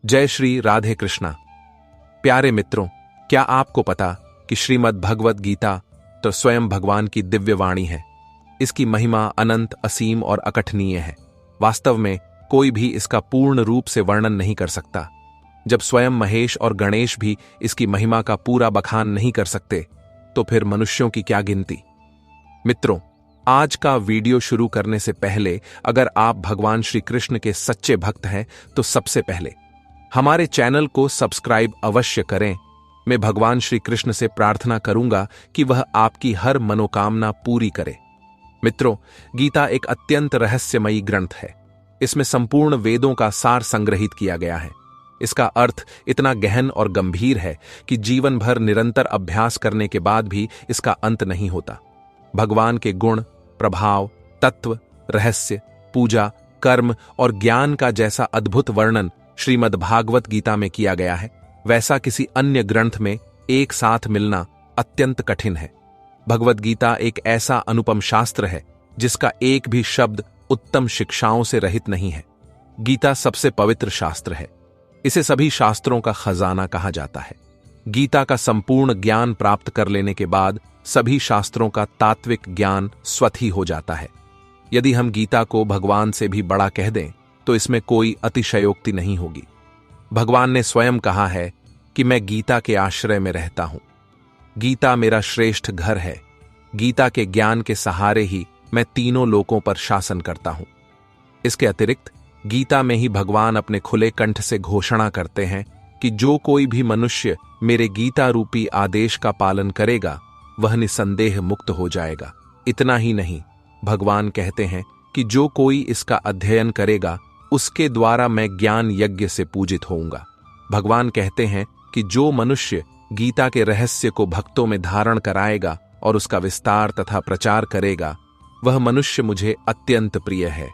जय श्री राधे कृष्णा। प्यारे मित्रों, क्या आपको पता कि श्रीमद् भगवत गीता तो स्वयं भगवान की दिव्य वाणी है। इसकी महिमा अनंत, असीम और अकथनीय है। वास्तव में कोई भी इसका पूर्ण रूप से वर्णन नहीं कर सकता। जब स्वयं महेश और गणेश भी इसकी महिमा का पूरा बखान नहीं कर सकते, तो फिर मनुष्यों की क्या गिनती। मित्रों, आज का वीडियो शुरू करने से पहले अगर आप भगवान श्री कृष्ण के सच्चे भक्त हैं तो सबसे पहले हमारे चैनल को सब्सक्राइब अवश्य करें। मैं भगवान श्री कृष्ण से प्रार्थना करूंगा कि वह आपकी हर मनोकामना पूरी करे। मित्रों, गीता एक अत्यंत रहस्यमयी ग्रंथ है। इसमें संपूर्ण वेदों का सार संग्रहित किया गया है। इसका अर्थ इतना गहन और गंभीर है कि जीवन भर निरंतर अभ्यास करने के बाद भी इसका अंत नहीं होता। भगवान के गुण, प्रभाव, तत्व, रहस्य, पूजा, कर्म और ज्ञान का जैसा अद्भुत वर्णन श्रीमद् भागवत गीता में किया गया है, वैसा किसी अन्य ग्रंथ में एक साथ मिलना अत्यंत कठिन है। भगवत गीता एक ऐसा अनुपम शास्त्र है जिसका एक भी शब्द उत्तम शिक्षाओं से रहित नहीं है। गीता सबसे पवित्र शास्त्र है। इसे सभी शास्त्रों का खजाना कहा जाता है। गीता का संपूर्ण ज्ञान प्राप्त कर लेने के बाद सभी शास्त्रों का तात्विक ज्ञान स्वतः ही हो जाता है। यदि हम गीता को भगवान से भी बड़ा कह दें तो इसमें कोई अतिशयोक्ति नहीं होगी। भगवान ने स्वयं कहा है कि मैं गीता के आश्रय में रहता हूं। गीता मेरा श्रेष्ठ घर है। गीता के ज्ञान के सहारे ही मैं तीनों लोकों पर शासन करता हूं। इसके अतिरिक्त गीता में ही भगवान अपने खुले कंठ से घोषणा करते हैं कि जो कोई भी मनुष्य मेरे गीता रूपी आदेश का पालन करेगा वह निसंदेह मुक्त हो जाएगा। इतना ही नहीं, भगवान कहते हैं कि जो कोई इसका अध्ययन करेगा उसके द्वारा मैं ज्ञान यज्ञ से पूजित होऊंगा। भगवान कहते हैं कि जो मनुष्य गीता के रहस्य को भक्तों में धारण कराएगा और उसका विस्तार तथा प्रचार करेगा, वह मनुष्य मुझे अत्यंत प्रिय है।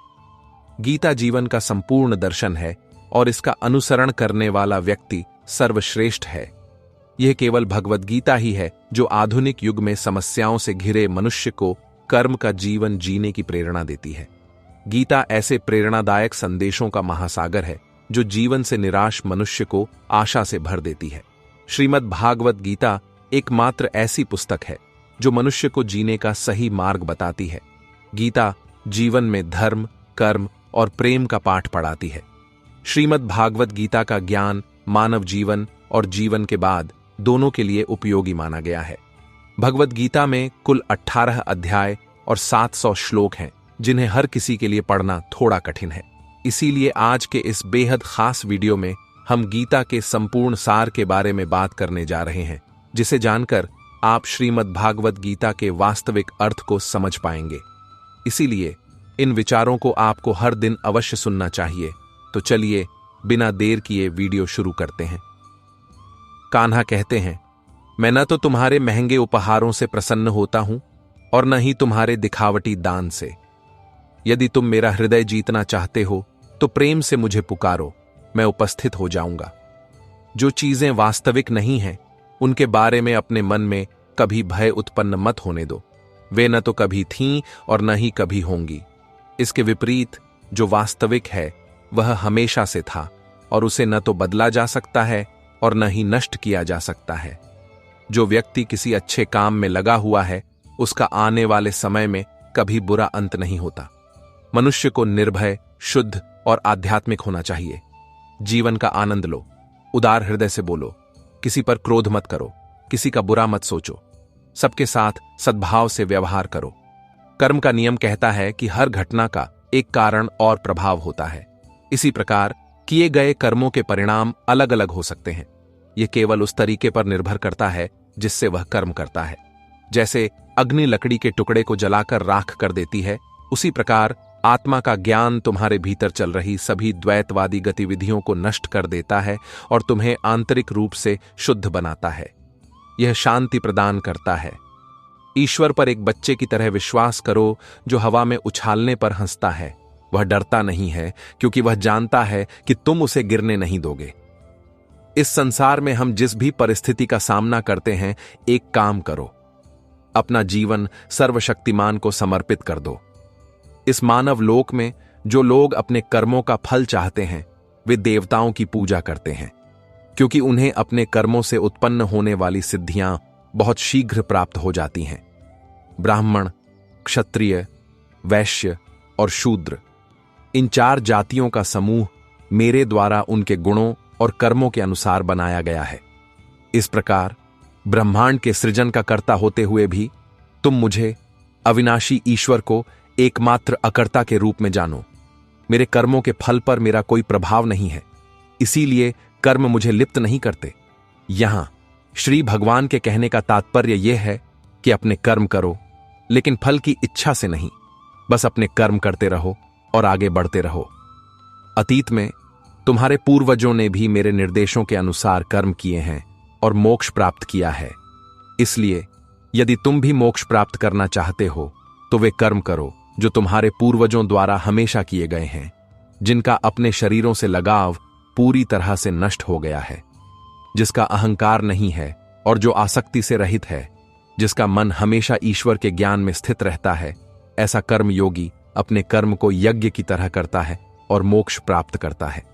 गीता जीवन का संपूर्ण दर्शन है और इसका अनुसरण करने वाला व्यक्ति सर्वश्रेष्ठ है। यह केवल भगवद गीता ही है जो आधुनिक युग में समस्याओं से घिरे मनुष्य को कर्म का जीवन जीने की प्रेरणा देती है। गीता ऐसे प्रेरणादायक संदेशों का महासागर है जो जीवन से निराश मनुष्य को आशा से भर देती है। श्रीमद् भागवत गीता एकमात्र ऐसी पुस्तक है जो मनुष्य को जीने का सही मार्ग बताती है। गीता जीवन में धर्म, कर्म और प्रेम का पाठ पढ़ाती है। श्रीमद् भागवत गीता का ज्ञान मानव जीवन और जीवन के बाद दोनों के लिए उपयोगी माना गया है। भगवत गीता में कुल 18 अध्याय और 700 श्लोक हैं, जिन्हें हर किसी के लिए पढ़ना थोड़ा कठिन है। इसीलिए आज के इस बेहद खास वीडियो में हम गीता के संपूर्ण सार के बारे में बात करने जा रहे हैं, जिसे जानकर आप श्रीमद् भागवत गीता के वास्तविक अर्थ को समझ पाएंगे। इसीलिए इन विचारों को आपको हर दिन अवश्य सुनना चाहिए। तो चलिए बिना देर किए वीडियो शुरू करते हैं। कान्हा कहते हैं, मैं न तो तुम्हारे महंगे उपहारों से प्रसन्न होता हूं और न ही तुम्हारे दिखावटी दान से। यदि तुम मेरा हृदय जीतना चाहते हो तो प्रेम से मुझे पुकारो, मैं उपस्थित हो जाऊंगा। जो चीजें वास्तविक नहीं हैं उनके बारे में अपने मन में कभी भय उत्पन्न मत होने दो। वे न तो कभी थीं और न ही कभी होंगी। इसके विपरीत जो वास्तविक है वह हमेशा से था और उसे न तो बदला जा सकता है और न ही नष्ट किया जा सकता है। जो व्यक्ति किसी अच्छे काम में लगा हुआ है उसका आने वाले समय में कभी बुरा अंत नहीं होता। मनुष्य को निर्भय, शुद्ध और आध्यात्मिक होना चाहिए। जीवन का आनंद लो, उदार हृदय से बोलो, किसी पर क्रोध मत करो, किसी का बुरा मत सोचो, सबके साथ सद्भाव से व्यवहार करो। कर्म का नियम कहता है कि हर घटना का एक कारण और प्रभाव होता है। इसी प्रकार किए गए कर्मों के परिणाम अलग अलग हो सकते हैं। यह केवल उस तरीके पर निर्भर करता है जिससे वह कर्म करता है। जैसे अग्नि लकड़ी के टुकड़े को जलाकर राख कर देती है, उसी प्रकार आत्मा का ज्ञान तुम्हारे भीतर चल रही सभी द्वैतवादी गतिविधियों को नष्ट कर देता है और तुम्हें आंतरिक रूप से शुद्ध बनाता है। यह शांति प्रदान करता है। ईश्वर पर एक बच्चे की तरह विश्वास करो जो हवा में उछालने पर हंसता है। वह डरता नहीं है क्योंकि वह जानता है कि तुम उसे गिरने नहीं दोगे। इस संसार में हम जिस भी परिस्थिति का सामना करते हैं, एक काम करो, अपना जीवन सर्वशक्तिमान को समर्पित कर दो। इस मानव लोक में जो लोग अपने कर्मों का फल चाहते हैं वे देवताओं की पूजा करते हैं, क्योंकि उन्हें अपने कर्मों से उत्पन्न होने वाली सिद्धियां बहुत शीघ्र प्राप्त हो जाती हैं। ब्राह्मण, क्षत्रिय, वैश्य और शूद्र, इन 4 जातियों का समूह मेरे द्वारा उनके गुणों और कर्मों के अनुसार बनाया गया है। इस प्रकार ब्रह्मांड के सृजन का कर्ता होते हुए भी तुम मुझे, अविनाशी ईश्वर को, एकमात्र अकर्ता के रूप में जानो। मेरे कर्मों के फल पर मेरा कोई प्रभाव नहीं है, इसीलिए कर्म मुझे लिप्त नहीं करते। यहां श्री भगवान के कहने का तात्पर्य यह है कि अपने कर्म करो, लेकिन फल की इच्छा से नहीं। बस अपने कर्म करते रहो और आगे बढ़ते रहो। अतीत में तुम्हारे पूर्वजों ने भी मेरे निर्देशों के अनुसार कर्म किए हैं और मोक्ष प्राप्त किया है। इसलिए यदि तुम भी मोक्ष प्राप्त करना चाहते हो तो वे कर्म करो जो तुम्हारे पूर्वजों द्वारा हमेशा किए गए हैं, जिनका अपने शरीरों से लगाव पूरी तरह से नष्ट हो गया है, जिसका अहंकार नहीं है और जो आसक्ति से रहित है, जिसका मन हमेशा ईश्वर के ज्ञान में स्थित रहता है। ऐसा कर्म योगी अपने कर्म को यज्ञ की तरह करता है और मोक्ष प्राप्त करता है।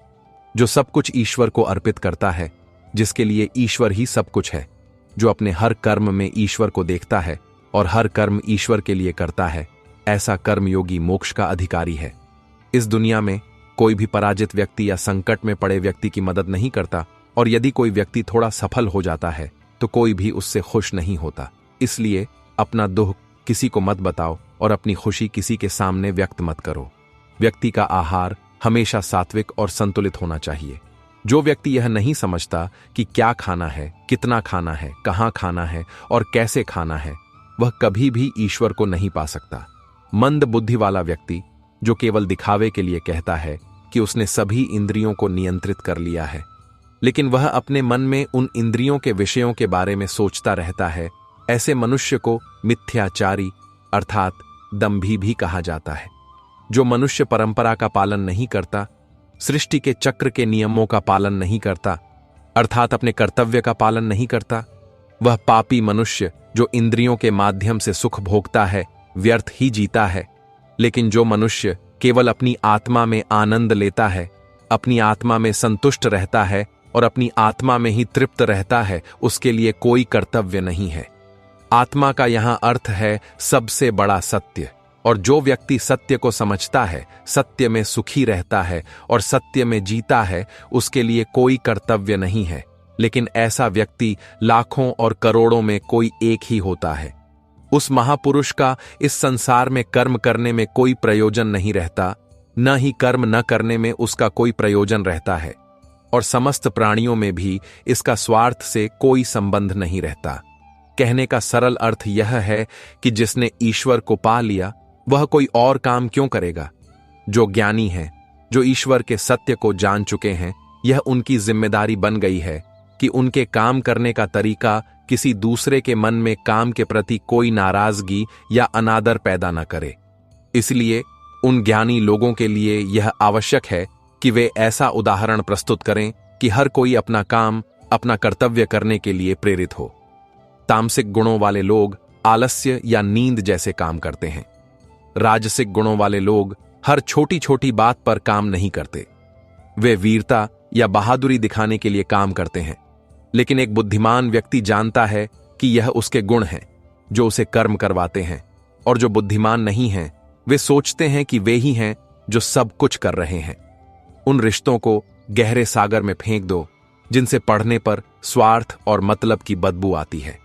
जो सब कुछ ईश्वर को अर्पित करता है, जिसके लिए ईश्वर ही सब कुछ है, जो अपने हर कर्म में ईश्वर को देखता है और हर कर्म ईश्वर के लिए करता है, ऐसा कर्मयोगी मोक्ष का अधिकारी है। इस दुनिया में कोई भी पराजित व्यक्ति या संकट में पड़े व्यक्ति की मदद नहीं करता, और यदि कोई व्यक्ति थोड़ा सफल हो जाता है तो कोई भी उससे खुश नहीं होता। इसलिए अपना दुख किसी को मत बताओ और अपनी खुशी किसी के सामने व्यक्त मत करो। व्यक्ति का आहार हमेशा सात्विक और संतुलित होना चाहिए। जो व्यक्ति यह नहीं समझता कि क्या खाना है, कितना खाना है, कहाँ खाना है और कैसे खाना है, वह कभी भी ईश्वर को नहीं पा सकता। मंद बुद्धि वाला व्यक्ति जो केवल दिखावे के लिए कहता है कि उसने सभी इंद्रियों को नियंत्रित कर लिया है, लेकिन वह अपने मन में उन इंद्रियों के विषयों के बारे में सोचता रहता है, ऐसे मनुष्य को मिथ्याचारी अर्थात दंभी भी कहा जाता है। जो मनुष्य परंपरा का पालन नहीं करता, सृष्टि के चक्र के नियमों का पालन नहीं करता, अर्थात अपने कर्तव्य का पालन नहीं करता, वह पापी मनुष्य जो इंद्रियों के माध्यम से सुख भोगता है, व्यर्थ ही जीता है। लेकिन जो मनुष्य केवल अपनी आत्मा में आनंद लेता है, अपनी आत्मा में संतुष्ट रहता है और अपनी आत्मा में ही तृप्त रहता है, उसके लिए कोई कर्तव्य नहीं है। आत्मा का यहां अर्थ है सबसे बड़ा सत्य, और जो व्यक्ति सत्य को समझता है, सत्य में सुखी रहता है और सत्य में जीता है, उसके लिए कोई कर्तव्य नहीं है। लेकिन ऐसा व्यक्ति लाखों और करोड़ों में कोई एक ही होता है। उस महापुरुष का इस संसार में कर्म करने में कोई प्रयोजन नहीं रहता, न ही कर्म न करने में उसका कोई प्रयोजन रहता है, और समस्त प्राणियों में भी इसका स्वार्थ से कोई संबंध नहीं रहता। कहने का सरल अर्थ यह है कि जिसने ईश्वर को पा लिया वह कोई और काम क्यों करेगा। जो ज्ञानी हैं, जो ईश्वर के सत्य को जान चुके हैं, यह उनकी जिम्मेदारी बन गई है कि उनके काम करने का तरीका किसी दूसरे के मन में काम के प्रति कोई नाराजगी या अनादर पैदा न करे। इसलिए उन ज्ञानी लोगों के लिए यह आवश्यक है कि वे ऐसा उदाहरण प्रस्तुत करें कि हर कोई अपना काम, अपना कर्तव्य करने के लिए प्रेरित हो। तामसिक गुणों वाले लोग आलस्य या नींद जैसे काम करते हैं। राजसिक गुणों वाले लोग हर छोटी छोटी बात पर काम नहीं करते। वे वीरता या बहादुरी दिखाने के लिए काम करते हैं। लेकिन एक बुद्धिमान व्यक्ति जानता है कि यह उसके गुण हैं जो उसे कर्म करवाते हैं, और जो बुद्धिमान नहीं हैं वे सोचते हैं कि वे ही हैं जो सब कुछ कर रहे हैं। उन रिश्तों को गहरे सागर में फेंक दो जिनसे पढ़ने पर स्वार्थ और मतलब की बदबू आती है।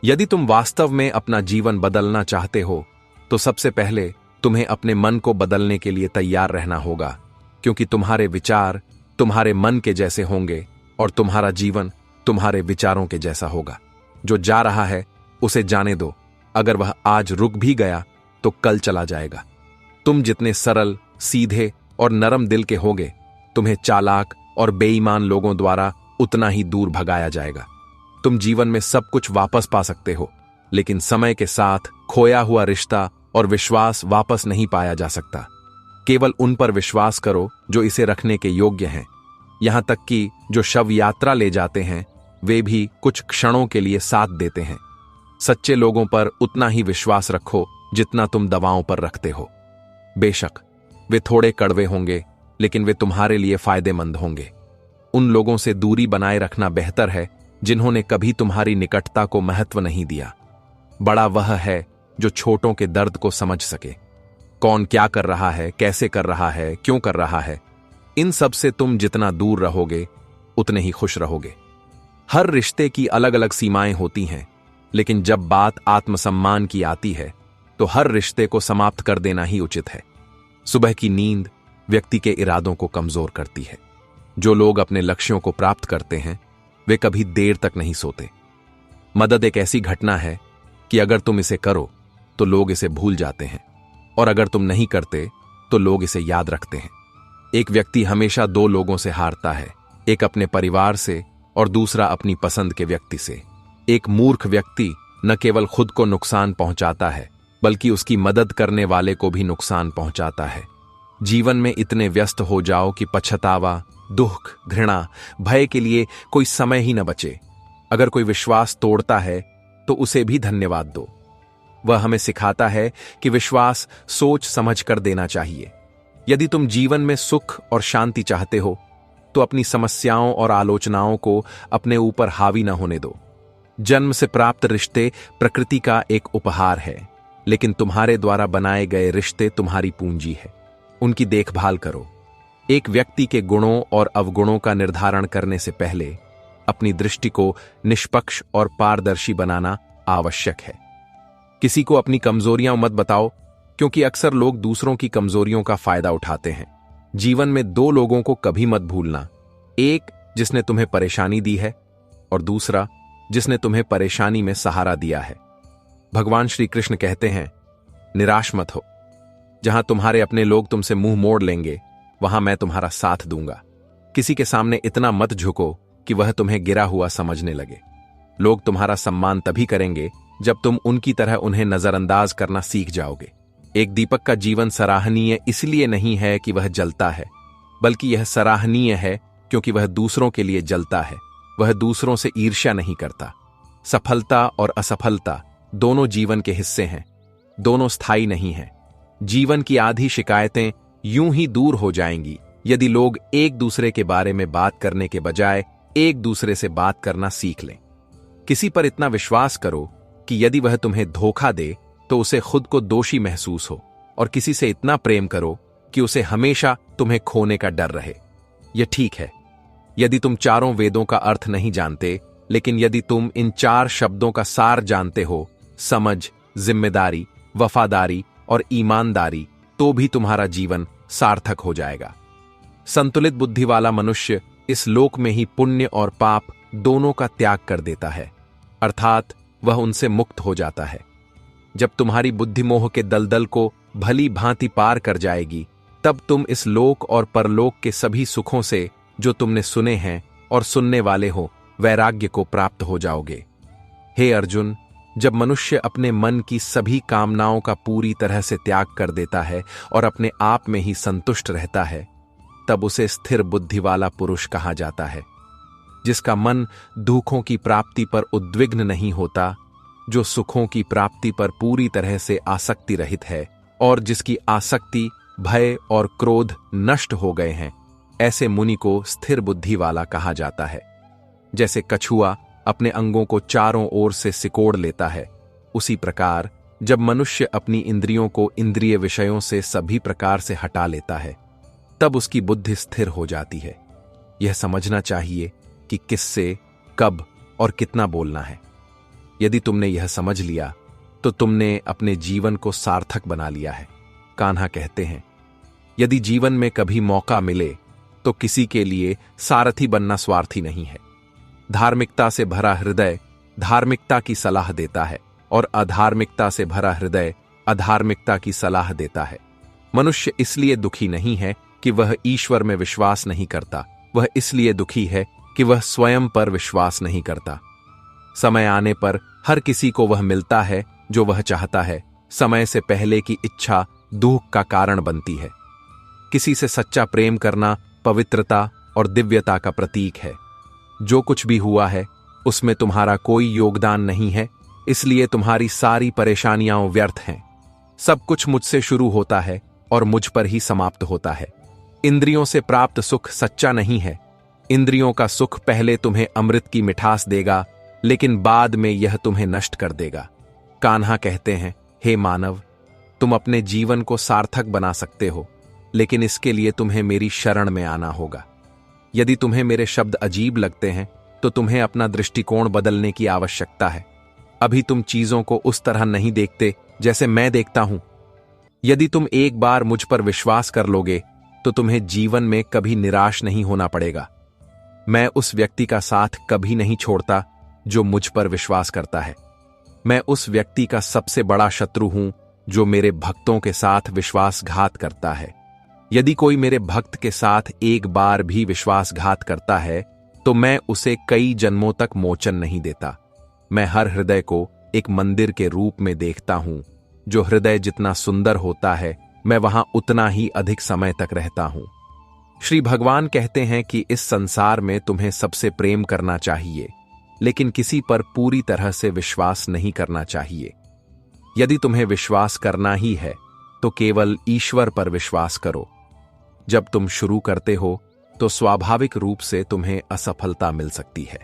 यदि तुम वास्तव में अपना जीवन बदलना चाहते हो तो सबसे पहले तुम्हें अपने मन को बदलने के लिए तैयार रहना होगा, क्योंकि तुम्हारे विचार तुम्हारे मन के जैसे होंगे और तुम्हारा जीवन तुम्हारे विचारों के जैसा होगा। जो जा रहा है उसे जाने दो, अगर वह आज रुक भी गया तो कल चला जाएगा। तुम जितने सरल, सीधे और नरम दिल के होगे, तुम्हें चालाक और बेईमान लोगों द्वारा उतना ही दूर भगाया जाएगा। तुम जीवन में सब कुछ वापस पा सकते हो, लेकिन समय के साथ खोया हुआ रिश्ता और विश्वास वापस नहीं पाया जा सकता। केवल उन पर विश्वास करो जो इसे रखने के योग्य हैं। यहां तक कि जो शव यात्रा ले जाते हैं वे भी कुछ क्षणों के लिए साथ देते हैं। सच्चे लोगों पर उतना ही विश्वास रखो जितना तुम दवाओं पर रखते हो। बेशक वे थोड़े कड़वे होंगे, लेकिन वे तुम्हारे लिए फायदेमंद होंगे। उन लोगों से दूरी बनाए रखना बेहतर है जिन्होंने कभी तुम्हारी निकटता को महत्व नहीं दिया। बड़ा वह है जो छोटों के दर्द को समझ सके। कौन क्या कर रहा है, कैसे कर रहा है, क्यों कर रहा है, इन सब से तुम जितना दूर रहोगे उतने ही खुश रहोगे। हर रिश्ते की अलग अलग सीमाएं होती हैं, लेकिन जब बात आत्मसम्मान की आती है तो हर रिश्ते को समाप्त कर देना ही उचित है। सुबह की नींद व्यक्ति के इरादों को कमजोर करती है। जो लोग अपने लक्ष्यों को प्राप्त करते हैं वे कभी देर तक नहीं सोते। मदद एक ऐसी घटना है कि अगर तुम इसे करो तो लोग इसे भूल जाते हैं, और अगर तुम नहीं करते तो लोग इसे याद रखते हैं। एक व्यक्ति हमेशा दो लोगों से हारता है, एक अपने परिवार से और दूसरा अपनी पसंद के व्यक्ति से। एक मूर्ख व्यक्ति न केवल खुद को नुकसान पहुंचाता है बल्कि उसकी मदद करने वाले को भी नुकसान पहुंचाता है। जीवन में इतने व्यस्त हो जाओ कि पछतावा, दुख, घृणा, भय के लिए कोई समय ही न बचे। अगर कोई विश्वास तोड़ता है तो उसे भी धन्यवाद दो। वह हमें सिखाता है कि विश्वास सोच समझ कर देना चाहिए। यदि तुम जीवन में सुख और शांति चाहते हो तो अपनी समस्याओं और आलोचनाओं को अपने ऊपर हावी न होने दो। जन्म से प्राप्त रिश्ते प्रकृति का एक उपहार है, लेकिन तुम्हारे द्वारा बनाए गए रिश्ते तुम्हारी पूंजी है। उनकी देखभाल करो। एक व्यक्ति के गुणों और अवगुणों का निर्धारण करने से पहले अपनी दृष्टि को निष्पक्ष और पारदर्शी बनाना आवश्यक है। किसी को अपनी कमजोरियां मत बताओ, क्योंकि अक्सर लोग दूसरों की कमजोरियों का फायदा उठाते हैं। जीवन में दो लोगों को कभी मत भूलना, एक जिसने तुम्हें परेशानी दी है और दूसरा जिसने तुम्हें परेशानी में सहारा दिया है। भगवान श्री कृष्ण कहते हैं, निराश मत हो। जहां तुम्हारे अपने लोग तुमसे मुंह मोड़ लेंगे वहां मैं तुम्हारा साथ दूंगा। किसी के सामने इतना मत झुको कि वह तुम्हें गिरा हुआ समझने लगे। लोग तुम्हारा सम्मान तभी करेंगे जब तुम उनकी तरह उन्हें नजरअंदाज करना सीख जाओगे। एक दीपक का जीवन सराहनीय इसलिए नहीं है कि वह जलता है, बल्कि यह सराहनीय है क्योंकि वह दूसरों के लिए जलता है। वह दूसरों से ईर्ष्या नहीं करता। सफलता और असफलता दोनों जीवन के हिस्से हैं, दोनों स्थायी नहीं हैं। जीवन की आधी शिकायतें यूं ही दूर हो जाएंगी यदि लोग एक दूसरे के बारे में बात करने के बजाय एक दूसरे से बात करना सीख लें। किसी पर इतना विश्वास करो कि यदि वह तुम्हें धोखा दे तो उसे खुद को दोषी महसूस हो, और किसी से इतना प्रेम करो कि उसे हमेशा तुम्हें खोने का डर रहे। यह ठीक है यदि तुम चारों वेदों का अर्थ नहीं जानते, लेकिन यदि तुम इन चार शब्दों का सार जानते हो, समझ, जिम्मेदारी, वफादारी और ईमानदारी, तो भी तुम्हारा जीवन सार्थक हो जाएगा। संतुलित बुद्धि वाला मनुष्य इस लोक में ही पुण्य और पाप दोनों का त्याग कर देता है, अर्थात वह उनसे मुक्त हो जाता है। जब तुम्हारी बुद्धि मोह के दलदल को भली भांति पार कर जाएगी, तब तुम इस लोक और परलोक के सभी सुखों से जो तुमने सुने हैं और सुनने वाले हो, वैराग्य को प्राप्त हो जाओगे। हे अर्जुन, जब मनुष्य अपने मन की सभी कामनाओं का पूरी तरह से त्याग कर देता है और अपने आप में ही संतुष्ट रहता है, तब उसे स्थिर बुद्धि वाला पुरुष कहा जाता है। जिसका मन दुखों की प्राप्ति पर उद्विग्न नहीं होता, जो सुखों की प्राप्ति पर पूरी तरह से आसक्ति रहित है और जिसकी आसक्ति, भय और क्रोध नष्ट हो गए हैं, ऐसे मुनि को स्थिर बुद्धि वाला कहा जाता है। जैसे कछुआ अपने अंगों को चारों ओर से सिकोड़ लेता है, उसी प्रकार जब मनुष्य अपनी इंद्रियों को इंद्रिय विषयों से सभी प्रकार से हटा लेता है, तब उसकी बुद्धि स्थिर हो जाती है। यह समझना चाहिए कि किससे, कब और कितना बोलना है। यदि तुमने यह समझ लिया तो तुमने अपने जीवन को सार्थक बना लिया है। कान्हा कहते हैं, यदि जीवन में कभी मौका मिले तो किसी के लिए सारथी बनना स्वार्थी नहीं है। धार्मिकता से भरा हृदय धार्मिकता की सलाह देता है और अधार्मिकता से भरा हृदय अधार्मिकता की सलाह देता है। मनुष्य इसलिए दुखी नहीं है कि वह ईश्वर में विश्वास नहीं करता, वह इसलिए दुखी है कि वह स्वयं पर विश्वास नहीं करता। समय आने पर हर किसी को वह मिलता है जो वह चाहता है। समय से पहले की इच्छा दुख का कारण बनती है। किसी से सच्चा प्रेम करना पवित्रता और दिव्यता का प्रतीक है। जो कुछ भी हुआ है उसमें तुम्हारा कोई योगदान नहीं है, इसलिए तुम्हारी सारी परेशानियां व्यर्थ हैं। सब कुछ मुझसे शुरू होता है और मुझ पर ही समाप्त होता है। इंद्रियों से प्राप्त सुख सच्चा नहीं है। इंद्रियों का सुख पहले तुम्हें अमृत की मिठास देगा, लेकिन बाद में यह तुम्हें नष्ट कर देगा। कान्हा कहते हैं, हे मानव, तुम अपने जीवन को सार्थक बना सकते हो, लेकिन इसके लिए तुम्हें मेरी शरण में आना होगा। यदि तुम्हें मेरे शब्द अजीब लगते हैं तो तुम्हें अपना दृष्टिकोण बदलने की आवश्यकता है। अभी तुम चीजों को उस तरह नहीं देखते जैसे मैं देखता हूं। यदि तुम एक बार मुझ पर विश्वास कर लोगे तो तुम्हें जीवन में कभी निराश नहीं होना पड़ेगा। मैं उस व्यक्ति का साथ कभी नहीं छोड़ता जो मुझ पर विश्वास करता है। मैं उस व्यक्ति का सबसे बड़ा शत्रु हूं जो मेरे भक्तों के साथ विश्वासघात करता है। यदि कोई मेरे भक्त के साथ एक बार भी विश्वासघात करता है तो मैं उसे कई जन्मों तक मोचन नहीं देता। मैं हर हृदय को एक मंदिर के रूप में देखता हूं। जो हृदय जितना सुंदर होता है, मैं वहां उतना ही अधिक समय तक रहता हूं। श्री भगवान कहते हैं कि इस संसार में तुम्हें सबसे प्रेम करना चाहिए, लेकिन किसी पर पूरी तरह से विश्वास नहीं करना चाहिए। यदि तुम्हें विश्वास करना ही है तो केवल ईश्वर पर विश्वास करो। जब तुम शुरू करते हो तो स्वाभाविक रूप से तुम्हें असफलता मिल सकती है।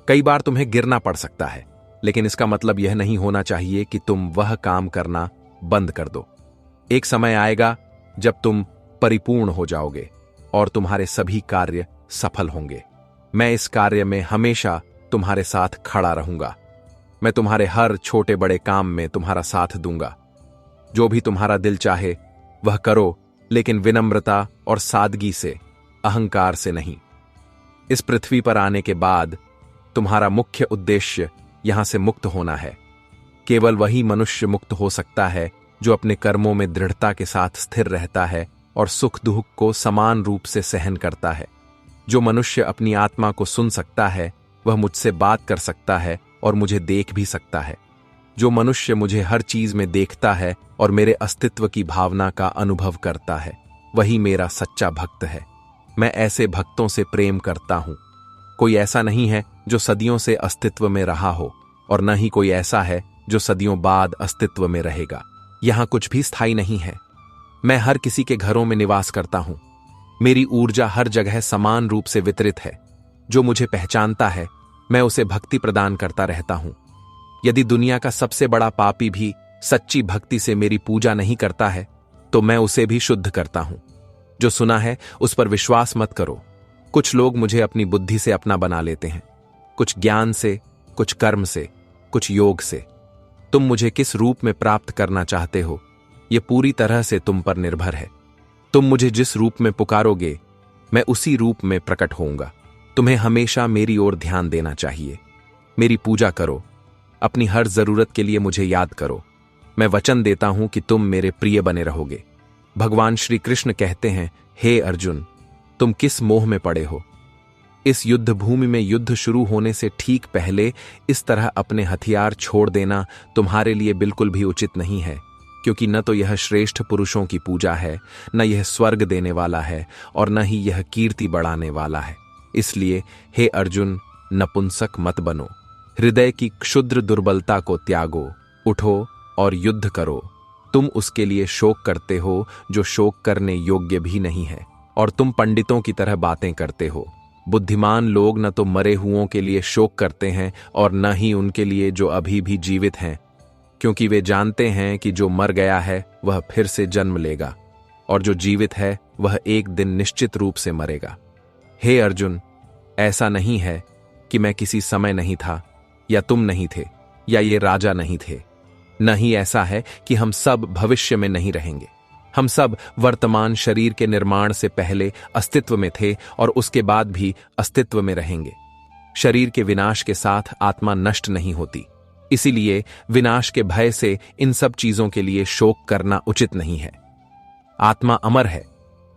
कई बार तुम्हें गिरना पड़ सकता है, लेकिन इसका मतलब यह नहीं होना चाहिए कि तुम वह काम करना बंद कर दो। एक समय आएगा जब तुम परिपूर्ण हो जाओगे और तुम्हारे सभी कार्य सफल होंगे। मैं इस कार्य में हमेशा तुम्हारे साथ खड़ा रहूंगा। मैं तुम्हारे हर छोटे बड़े काम में तुम्हारा साथ दूंगा। जो भी तुम्हारा दिल चाहे वह करो, लेकिन विनम्रता और सादगी से, अहंकार से नहीं। इस पृथ्वी पर आने के बाद तुम्हारा मुख्य उद्देश्य यहां से मुक्त होना है। केवल वही मनुष्य मुक्त हो सकता है जो अपने कर्मों में दृढ़ता के साथ स्थिर रहता है और सुख दुख को समान रूप से सहन करता है। जो मनुष्य अपनी आत्मा को सुन सकता है वह मुझसे बात कर सकता है और मुझे देख भी सकता है। जो मनुष्य मुझे हर चीज में देखता है और मेरे अस्तित्व की भावना का अनुभव करता है, वही मेरा सच्चा भक्त है। मैं ऐसे भक्तों से प्रेम करता हूं। कोई ऐसा नहीं है जो सदियों से अस्तित्व में रहा हो, और न ही कोई ऐसा है जो सदियों बाद अस्तित्व में रहेगा। यहां कुछ भी स्थायी नहीं है। मैं हर किसी के घरों में निवास करता हूं। मेरी ऊर्जा हर जगह समान रूप से वितरित है। जो मुझे पहचानता है, मैं उसे भक्ति प्रदान करता रहता हूं। यदि दुनिया का सबसे बड़ा पापी भी सच्ची भक्ति से मेरी पूजा नहीं करता है, तो मैं उसे भी शुद्ध करता हूं। जो सुना है उस पर विश्वास मत करो। कुछ लोग मुझे अपनी बुद्धि से अपना बना लेते हैं, कुछ ज्ञान से, कुछ कर्म से, कुछ योग से। तुम मुझे किस रूप में प्राप्त करना चाहते हो, यह पूरी तरह से तुम पर निर्भर है। तुम मुझे जिस रूप में पुकारोगे, मैं उसी रूप में प्रकट होऊंगा। तुम्हें हमेशा मेरी ओर ध्यान देना चाहिए। मेरी पूजा करो। अपनी हर जरूरत के लिए मुझे याद करो। मैं वचन देता हूं कि तुम मेरे प्रिय बने रहोगे। भगवान श्री कृष्ण कहते हैं, हे अर्जुन, तुम किस मोह में पड़े हो? इस युद्ध भूमि में युद्ध शुरू होने से ठीक पहले इस तरह अपने हथियार छोड़ देना तुम्हारे लिए बिल्कुल भी उचित नहीं है, क्योंकि न तो यह श्रेष्ठ पुरुषों की पूजा है, न यह स्वर्ग देने वाला है, और न ही यह कीर्ति बढ़ाने वाला है। इसलिए हे अर्जुन, नपुंसक मत बनो। हृदय की क्षुद्र दुर्बलता को त्यागो, उठो और युद्ध करो। तुम उसके लिए शोक करते हो जो शोक करने योग्य भी नहीं है, और तुम पंडितों की तरह बातें करते हो। बुद्धिमान लोग न तो मरे हुओं के लिए शोक करते हैं और न ही उनके लिए जो अभी भी जीवित हैं, क्योंकि वे जानते हैं कि जो मर गया है वह फिर से जन्म लेगा, और जो जीवित है वह एक दिन निश्चित रूप से मरेगा। हे अर्जुन, ऐसा नहीं है कि मैं किसी समय नहीं था, या तुम नहीं थे, या ये राजा नहीं थे। न ही ऐसा है कि हम सब भविष्य में नहीं रहेंगे। हम सब वर्तमान शरीर के निर्माण से पहले अस्तित्व में थे और उसके बाद भी अस्तित्व में रहेंगे। शरीर के विनाश के साथ आत्मा नष्ट नहीं होती, इसीलिए विनाश के भय से इन सब चीजों के लिए शोक करना उचित नहीं है। आत्मा अमर है।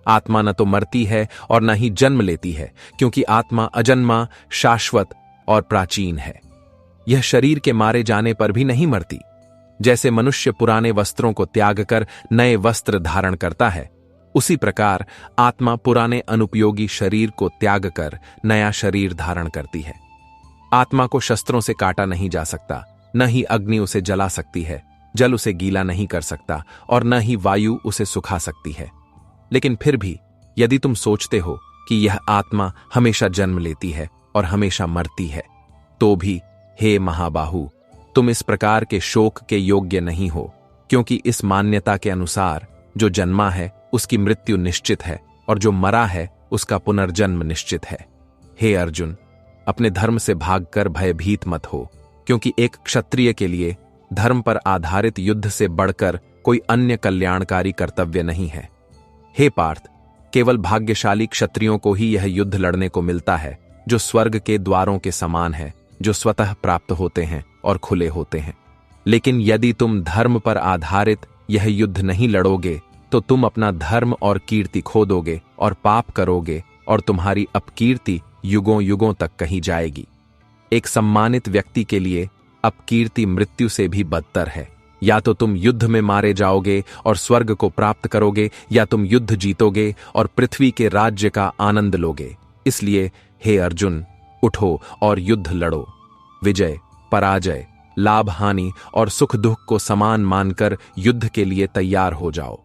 आत्मा न तो मरती है और न ही जन्म लेती है, क्योंकि आत्मा अजन्मा, शाश्वत और प्राचीन है। यह शरीर के मारे जाने पर भी नहीं मरती। जैसे मनुष्य पुराने वस्त्रों को त्याग कर नए वस्त्र धारण करता है, उसी प्रकार आत्मा पुराने अनुपयोगी शरीर को त्याग कर नया शरीर धारण करती है। आत्मा को शस्त्रों से काटा नहीं जा सकता, न ही अग्नि उसे जला सकती है, जल उसे गीला नहीं कर सकता और न ही वायु उसे सुखा सकती है। लेकिन फिर भी यदि तुम सोचते हो कि यह आत्मा हमेशा जन्म लेती है और हमेशा मरती है, तो भी हे महाबाहु, तुम इस प्रकार के शोक के योग्य नहीं हो, क्योंकि इस मान्यता के अनुसार जो जन्मा है उसकी मृत्यु निश्चित है और जो मरा है उसका पुनर्जन्म निश्चित है। हे अर्जुन, अपने धर्म से भागकर भयभीत मत हो, क्योंकि एक क्षत्रिय के लिए धर्म पर आधारित युद्ध से बढ़कर कोई अन्य कल्याणकारी कर्तव्य नहीं है। हे पार्थ, केवल भाग्यशाली क्षत्रियों को ही यह युद्ध लड़ने को मिलता है जो स्वर्ग के द्वारों के समान है, जो स्वतः प्राप्त होते हैं और खुले होते हैं। लेकिन यदि तुम धर्म पर आधारित यह युद्ध नहीं लड़ोगे तो तुम अपना धर्म और कीर्ति खो दोगे और पाप करोगे और तुम्हारी अपकीर्ति युगों युगों तक कही जाएगी। एक सम्मानित व्यक्ति के लिए अपकीर्ति मृत्यु से भी बदतर है। या तो तुम युद्ध में मारे जाओगे और स्वर्ग को प्राप्त करोगे, या तुम युद्ध जीतोगे और पृथ्वी के राज्य का आनंद लोगे। इसलिए हे अर्जुन, उठो और युद्ध लड़ो। विजय, पराजय, लाभ हानि और सुख दुख को समान मानकर युद्ध के लिए तैयार हो जाओ।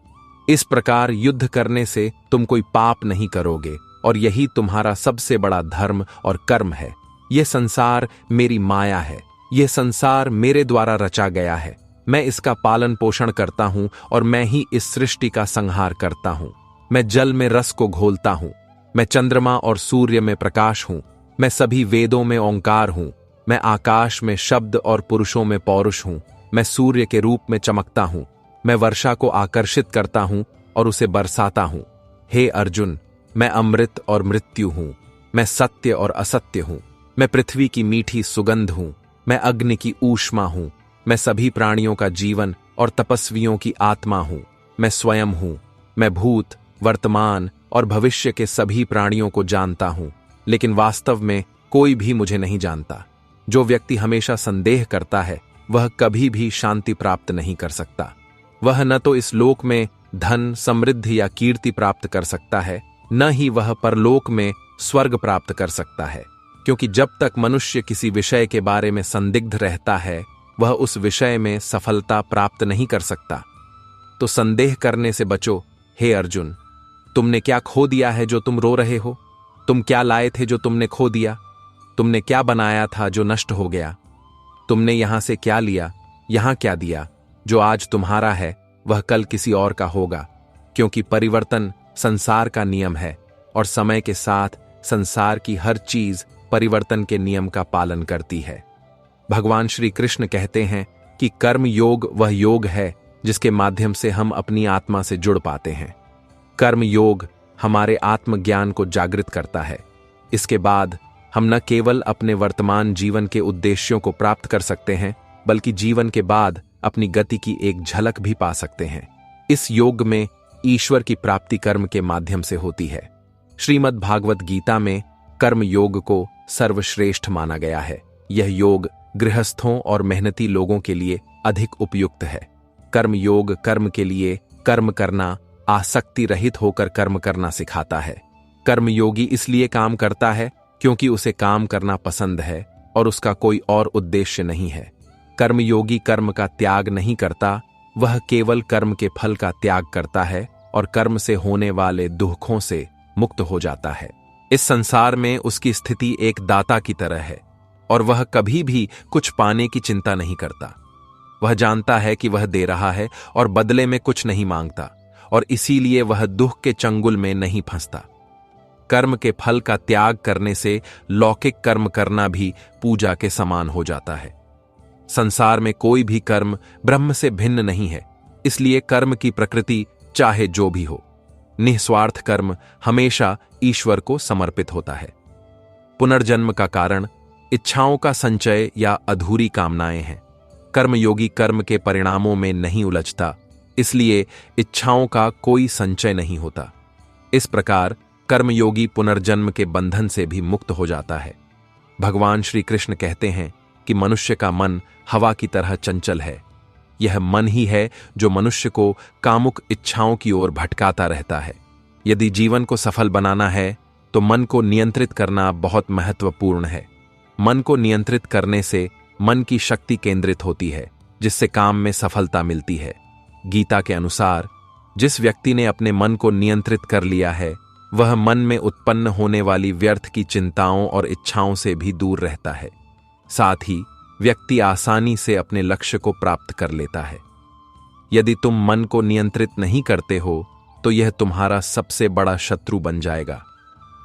इस प्रकार युद्ध करने से तुम कोई पाप नहीं करोगे और यही तुम्हारा सबसे बड़ा धर्म और कर्म है। यह संसार मेरी माया है, यह संसार मेरे द्वारा रचा गया है। मैं इसका पालन पोषण करता हूं और मैं ही इस सृष्टि का संहार करता हूं। मैं जल में रस को घोलता हूं, मैं चंद्रमा और सूर्य में प्रकाश हूं, मैं सभी वेदों में ओंकार हूं, मैं आकाश में शब्द और पुरुषों में पौरुष हूं, मैं सूर्य के रूप में चमकता हूं, मैं वर्षा को आकर्षित करता हूं और उसे बरसाता हूं। हे अर्जुन, मैं अमृत और मृत्यु हूं, मैं सत्य और असत्य हूं, मैं पृथ्वी की मीठी सुगंध हूं, मैं अग्नि की ऊष्मा हूं, मैं सभी प्राणियों का जीवन और तपस्वियों की आत्मा हूं, मैं स्वयं हूं, मैं भूत, वर्तमान और भविष्य के सभी प्राणियों को जानता हूं, लेकिन वास्तव में कोई भी मुझे नहीं जानता। जो व्यक्ति हमेशा संदेह करता है वह कभी भी शांति प्राप्त नहीं कर सकता। वह न तो इस लोक में धन, समृद्धि या कीर्ति प्राप्त कर सकता है, न ही वह परलोक में स्वर्ग प्राप्त कर सकता है, क्योंकि जब तक मनुष्य किसी विषय के बारे में संदिग्ध रहता है वह उस विषय में सफलता प्राप्त नहीं कर सकता। तो संदेह करने से बचो। हे अर्जुन, तुमने क्या खो दिया है जो तुम रो रहे हो? तुम क्या लाए थे जो तुमने खो दिया? तुमने क्या बनाया था जो नष्ट हो गया? तुमने यहां से क्या लिया, यहां क्या दिया? जो आज तुम्हारा है वह कल किसी और का होगा, क्योंकि परिवर्तन संसार का नियम है और समय के साथ संसार की हर चीज परिवर्तन के नियम का पालन करती है। भगवान श्री कृष्ण कहते हैं कि कर्म योग वह योग है जिसके माध्यम से हम अपनी आत्मा से जुड़ पाते हैं। कर्म योग हमारे आत्मज्ञान को जागृत करता है। इसके बाद हम न केवल अपने वर्तमान जीवन के उद्देश्यों को प्राप्त कर सकते हैं, बल्कि जीवन के बाद अपनी गति की एक झलक भी पा सकते हैं। इस योग में ईश्वर की प्राप्ति कर्म के माध्यम से होती है। श्रीमद् भागवत गीता में कर्म योग को सर्वश्रेष्ठ माना गया है। यह योग गृहस्थों और मेहनती लोगों के लिए अधिक उपयुक्त है। कर्म योग कर्म के लिए कर्म करना, आसक्ति रहित होकर कर्म करना सिखाता है। कर्मयोगी इसलिए काम करता है क्योंकि उसे काम करना पसंद है और उसका कोई और उद्देश्य नहीं है। कर्मयोगी कर्म का त्याग नहीं करता, वह केवल कर्म के फल का त्याग करता है और कर्म से होने वाले दुखों से मुक्त हो जाता है। इस संसार में उसकी स्थिति एक दाता की तरह है और वह कभी भी कुछ पाने की चिंता नहीं करता। वह जानता है कि वह दे रहा है और बदले में कुछ नहीं मांगता, और इसीलिए वह दुख के चंगुल में नहीं फंसता। कर्म के फल का त्याग करने से लौकिक कर्म करना भी पूजा के समान हो जाता है। संसार में कोई भी कर्म ब्रह्म से भिन्न नहीं है, इसलिए कर्म की प्रकृति चाहे जो भी हो, निस्वार्थ कर्म हमेशा ईश्वर को समर्पित होता है। पुनर्जन्म का कारण इच्छाओं का संचय या अधूरी कामनाएं हैं। कर्मयोगी कर्म के परिणामों में नहीं उलझता, इसलिए इच्छाओं का कोई संचय नहीं होता। इस प्रकार कर्मयोगी पुनर्जन्म के बंधन से भी मुक्त हो जाता है। भगवान श्री कृष्ण कहते हैं कि मनुष्य का मन हवा की तरह चंचल है। यह मन ही है जो मनुष्य को कामुक इच्छाओं की ओर भटकाता रहता है। यदि जीवन को सफल बनाना है तो मन को नियंत्रित करना बहुत महत्वपूर्ण है। मन को नियंत्रित करने से मन की शक्ति केंद्रित होती है, जिससे काम में सफलता मिलती है। गीता के अनुसार जिस व्यक्ति ने अपने मन को नियंत्रित कर लिया है वह मन में उत्पन्न होने वाली व्यर्थ की चिंताओं और इच्छाओं से भी दूर रहता है। साथ ही व्यक्ति आसानी से अपने लक्ष्य को प्राप्त कर लेता है। यदि तुम मन को नियंत्रित नहीं करते हो तो यह तुम्हारा सबसे बड़ा शत्रु बन जाएगा।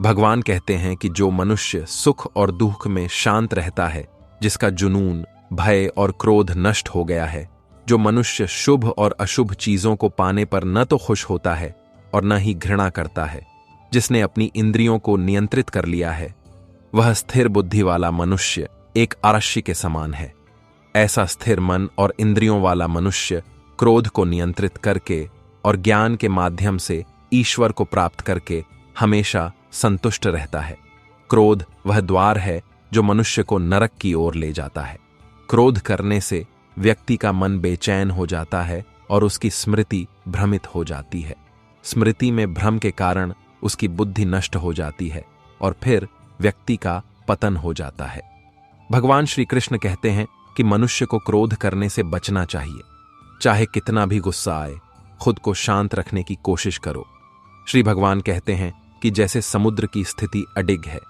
भगवान कहते हैं कि जो मनुष्य सुख और दुख में शांत रहता है, जिसका जुनून, भय और क्रोध नष्ट हो गया है, जो मनुष्य शुभ और अशुभ चीजों को पाने पर न तो खुश होता है और न ही घृणा करता है, जिसने अपनी इंद्रियों को नियंत्रित कर लिया है, वह स्थिर बुद्धि वाला मनुष्य एक आरक्षी के समान है। ऐसा स्थिर मन और इंद्रियों वाला मनुष्य क्रोध को नियंत्रित करके और ज्ञान के माध्यम से ईश्वर को प्राप्त करके हमेशा संतुष्ट रहता है। क्रोध वह द्वार है जो मनुष्य को नरक की ओर ले जाता है। क्रोध करने से व्यक्ति का मन बेचैन हो जाता है और उसकी स्मृति भ्रमित हो जाती है। स्मृति में भ्रम के कारण उसकी बुद्धि नष्ट हो जाती है और फिर व्यक्ति का पतन हो जाता है। भगवान श्री कृष्ण कहते हैं कि मनुष्य को क्रोध करने से बचना चाहिए। चाहे कितना भी गुस्सा आए, खुद को शांत रखने की कोशिश करो। श्री भगवान कहते हैं कि जैसे समुद्र की स्थिति अडिग है,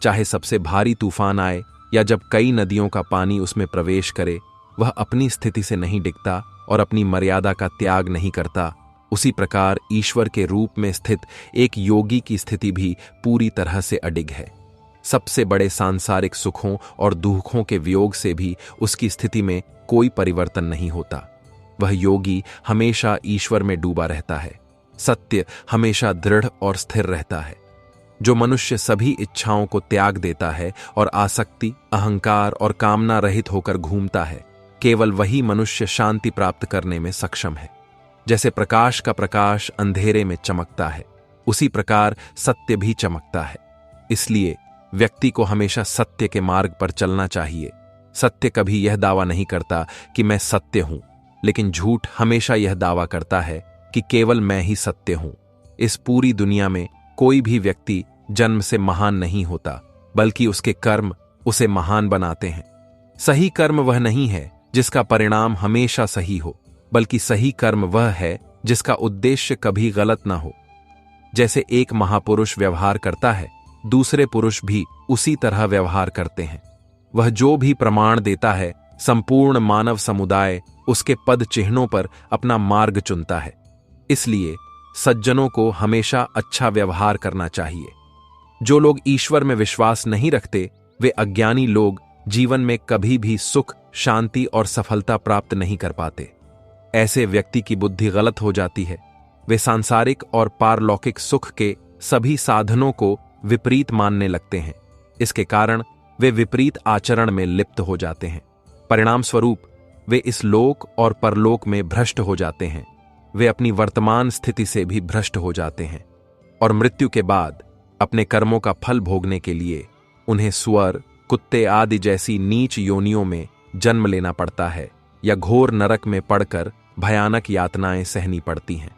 चाहे सबसे भारी तूफान आए या जब कई नदियों का पानी उसमें प्रवेश करे, वह अपनी स्थिति से नहीं डिगता और अपनी मर्यादा का त्याग नहीं करता, उसी प्रकार ईश्वर के रूप में स्थित एक योगी की स्थिति भी पूरी तरह से अडिग है। सबसे बड़े सांसारिक सुखों और दुखों के वियोग से भी उसकी स्थिति में कोई परिवर्तन नहीं होता। वह योगी हमेशा ईश्वर में डूबा रहता है। सत्य हमेशा दृढ़ और स्थिर रहता है। जो मनुष्य सभी इच्छाओं को त्याग देता है और आसक्ति, अहंकार और कामना रहित होकर घूमता है, केवल वही मनुष्य शांति प्राप्त करने में सक्षम है। जैसे प्रकाश का प्रकाश अंधेरे में चमकता है, उसी प्रकार सत्य भी चमकता है। इसलिए व्यक्ति को हमेशा सत्य के मार्ग पर चलना चाहिए। सत्य कभी यह दावा नहीं करता कि मैं सत्य हूं, लेकिन झूठ हमेशा यह दावा करता है कि केवल मैं ही सत्य हूं। इस पूरी दुनिया में कोई भी व्यक्ति जन्म से महान नहीं होता, बल्कि उसके कर्म उसे महान बनाते हैं। सही कर्म वह नहीं है जिसका परिणाम हमेशा सही हो, बल्कि सही कर्म वह है जिसका उद्देश्य कभी गलत ना हो। जैसे एक महापुरुष व्यवहार करता है, दूसरे पुरुष भी उसी तरह व्यवहार करते हैं। वह जो भी प्रमाण देता है, संपूर्ण मानव समुदाय उसके पद चिन्हों पर अपना मार्ग चुनता है। इसलिए सज्जनों को हमेशा अच्छा व्यवहार करना चाहिए। जो लोग ईश्वर में विश्वास नहीं रखते, वे अज्ञानी लोग जीवन में कभी भी सुख, शांति और सफलता प्राप्त नहीं कर पाते। ऐसे व्यक्ति की बुद्धि गलत हो जाती है। वे सांसारिक और पारलौकिक सुख के सभी साधनों को विपरीत मानने लगते हैं। इसके कारण वे विपरीत आचरण में लिप्त हो जाते हैं। परिणाम स्वरूप वे इस लोक और परलोक में भ्रष्ट हो जाते हैं। वे अपनी वर्तमान स्थिति से भी भ्रष्ट हो जाते हैं और मृत्यु के बाद अपने कर्मों का फल भोगने के लिए उन्हें सुअर, कुत्ते आदि जैसी नीच योनियों में जन्म लेना पड़ता है या घोर नरक में पड़कर भयानक यातनाएं सहनी पड़ती हैं।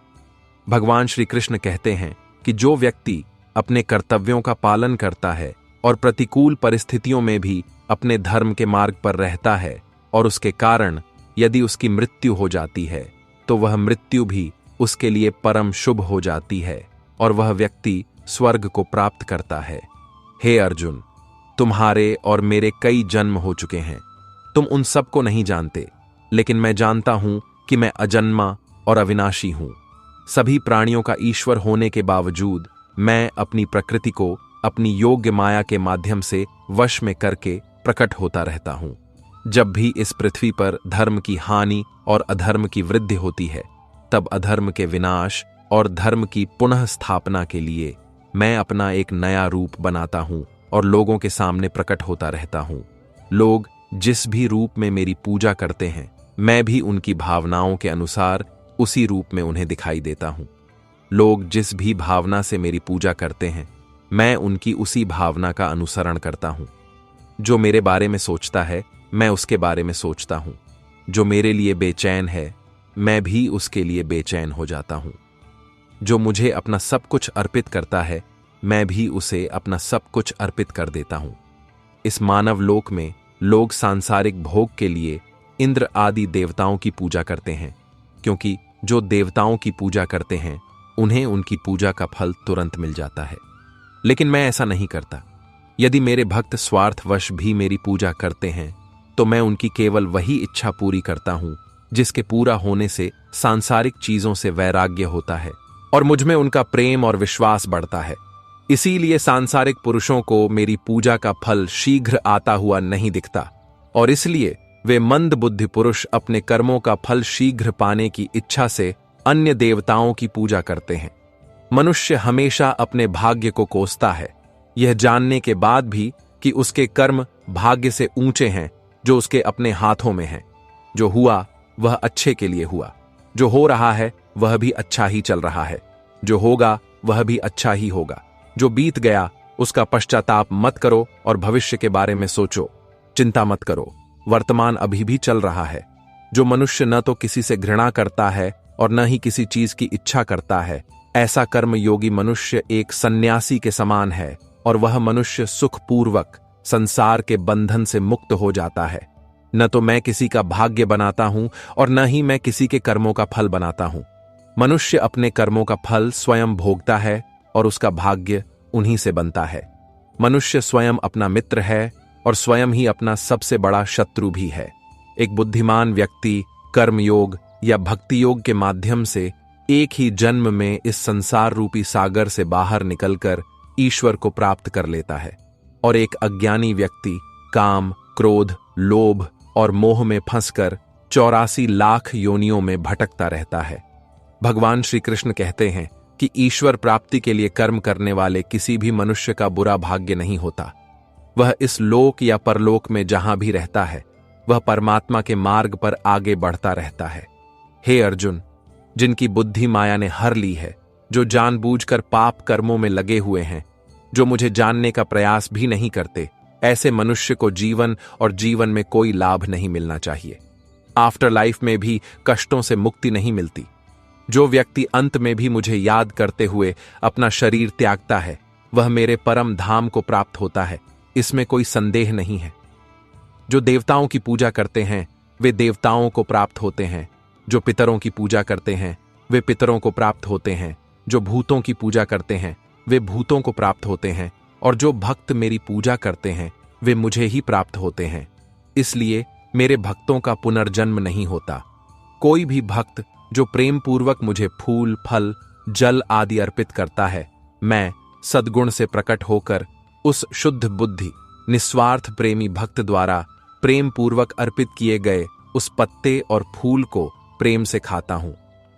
भगवान श्री कृष्ण कहते हैं कि जो व्यक्ति अपने कर्तव्यों का पालन करता है और प्रतिकूल परिस्थितियों में भी अपने धर्म के मार्ग पर रहता है और उसके कारण यदि उसकी मृत्यु हो जाती है, तो वह मृत्यु भी उसके लिए परम शुभ हो जाती है और वह व्यक्ति स्वर्ग को प्राप्त करता है। हे अर्जुन, तुम्हारे और मेरे कई जन्म हो चुके हैं। तुम उन सब को नहीं जानते, लेकिन मैं जानता हूं कि मैं अजन्मा और अविनाशी हूं। सभी प्राणियों का ईश्वर होने के बावजूद मैं अपनी प्रकृति को अपनी योग्य माया के माध्यम से वश में करके प्रकट होता रहता हूं। जब भी इस पृथ्वी पर धर्म की हानि और अधर्म की वृद्धि होती है, तब अधर्म के विनाश और धर्म की पुनः स्थापना के लिए मैं अपना एक नया रूप बनाता हूं और लोगों के सामने प्रकट होता रहता हूं। लोग जिस भी रूप में मेरी पूजा करते हैं, मैं भी उनकी भावनाओं के अनुसार उसी रूप में उन्हें दिखाई देता हूं। लोग जिस भी भावना से मेरी पूजा करते हैं, मैं उनकी उसी भावना का अनुसरण करता हूं। जो मेरे बारे में सोचता है, मैं उसके बारे में सोचता हूं। जो मेरे लिए बेचैन है, मैं भी उसके लिए बेचैन हो जाता हूं। जो मुझे अपना सब कुछ अर्पित करता है, मैं भी उसे अपना सब कुछ अर्पित कर देता हूं। इस मानव लोक में लोग सांसारिक भोग के लिए इंद्र आदि देवताओं की पूजा करते हैं, क्योंकि जो देवताओं की पूजा करते हैं उन्हें उनकी पूजा का फल तुरंत मिल जाता है। लेकिन मैं ऐसा नहीं करता। यदि मेरे भक्त स्वार्थवश भी मेरी पूजा करते हैं तो मैं उनकी केवल वही इच्छा पूरी करता हूं जिसके पूरा होने से सांसारिक चीजों से वैराग्य होता है और मुझ में उनका प्रेम और विश्वास बढ़ता है। इसीलिए सांसारिक पुरुषों को मेरी पूजा का फल शीघ्र आता हुआ नहीं दिखता और इसलिए वे मंद बुद्धि पुरुष अपने कर्मों का फल शीघ्र पाने की इच्छा से अन्य देवताओं की पूजा करते हैं। मनुष्य हमेशा अपने भाग्य को कोसता है, यह जानने के बाद भी कि उसके कर्म भाग्य से ऊंचे हैं जो उसके अपने हाथों में हैं। जो हुआ वह अच्छे के लिए हुआ, जो हो रहा है वह भी अच्छा ही चल रहा है, जो होगा वह भी अच्छा ही होगा। जो बीत गया उसका पश्चाताप मत करो और भविष्य के बारे में सोचो, चिंता मत करो। वर्तमान अभी भी चल रहा है। जो मनुष्य न तो किसी से घृणा करता है और न ही किसी चीज की इच्छा करता है, ऐसा कर्मयोगी मनुष्य एक सन्यासी के समान है और वह मनुष्य सुखपूर्वक संसार के बंधन से मुक्त हो जाता है। न तो मैं किसी का भाग्य बनाता हूं और न ही मैं किसी के कर्मों का फल बनाता हूं। मनुष्य अपने कर्मों का फल स्वयं भोगता है और उसका भाग्य उन्हीं से बनता है। मनुष्य स्वयं अपना मित्र है और स्वयं ही अपना सबसे बड़ा शत्रु भी है। एक बुद्धिमान व्यक्ति कर्मयोग या भक्ति योग के माध्यम से एक ही जन्म में इस संसार रूपी सागर से बाहर निकलकर ईश्वर को प्राप्त कर लेता है और एक अज्ञानी व्यक्ति काम, क्रोध, लोभ और मोह में फंसकर 84 लाख योनियों में भटकता रहता है। भगवान श्री कृष्ण कहते हैं कि ईश्वर प्राप्ति के लिए कर्म करने वाले किसी भी मनुष्य का बुरा भाग्य नहीं होता। वह इस लोक या परलोक में जहां भी रहता है वह परमात्मा के मार्ग पर आगे बढ़ता रहता है। हे अर्जुन, जिनकी बुद्धि माया ने हर ली है, जो जानबूझकर पाप कर्मों में लगे हुए हैं, जो मुझे जानने का प्रयास भी नहीं करते, ऐसे मनुष्य को जीवन और जीवन में कोई लाभ नहीं मिलना चाहिए। आफ्टर लाइफ में भी कष्टों से मुक्ति नहीं मिलती। जो व्यक्ति अंत में भी मुझे याद करते हुए अपना शरीर त्यागता है वह मेरे परम धाम को प्राप्त होता है, इसमें कोई संदेह नहीं है। जो देवताओं की पूजा करते हैं वे देवताओं को प्राप्त होते हैं, जो पितरों की पूजा करते हैं वे पितरों को प्राप्त होते हैं, जो भूतों की पूजा करते हैं वे भूतों को प्राप्त होते हैं और जो भक्त मेरी पूजा करते हैं वे मुझे ही प्राप्त होते हैं। इसलिए मेरे भक्तों का पुनर्जन्म नहीं होता। कोई भी भक्त जो प्रेम पूर्वक मुझे फूल, फल, जल आदि अर्पित करता है, मैं सद्गुण से प्रकट होकर उस शुद्ध बुद्धि निस्वार्थ प्रेमी भक्त द्वारा प्रेम पूर्वक अर्पित किए गए उस पत्ते और फूल को प्रेम से खाता हूं।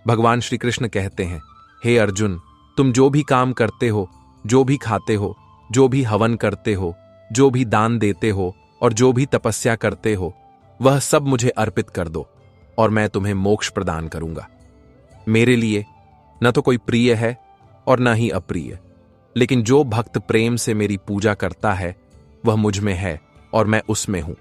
भगवान श्री कृष्ण कहते हैं, हे अर्जुन, तुम जो भी काम करते हो, जो भी खाते हो, जो भी हवन करते हो, जो भी दान देते हो और जो भी तपस्या करते हो, वह सब मुझे अर्पित कर दो और मैं तुम्हें मोक्ष प्रदान करूंगा। मेरे लिए न तो कोई प्रिय है और न ही अप्रिय, लेकिन जो भक्त प्रेम से मेरी पूजा करता है वह मुझ में है और मैं उसमें हूं।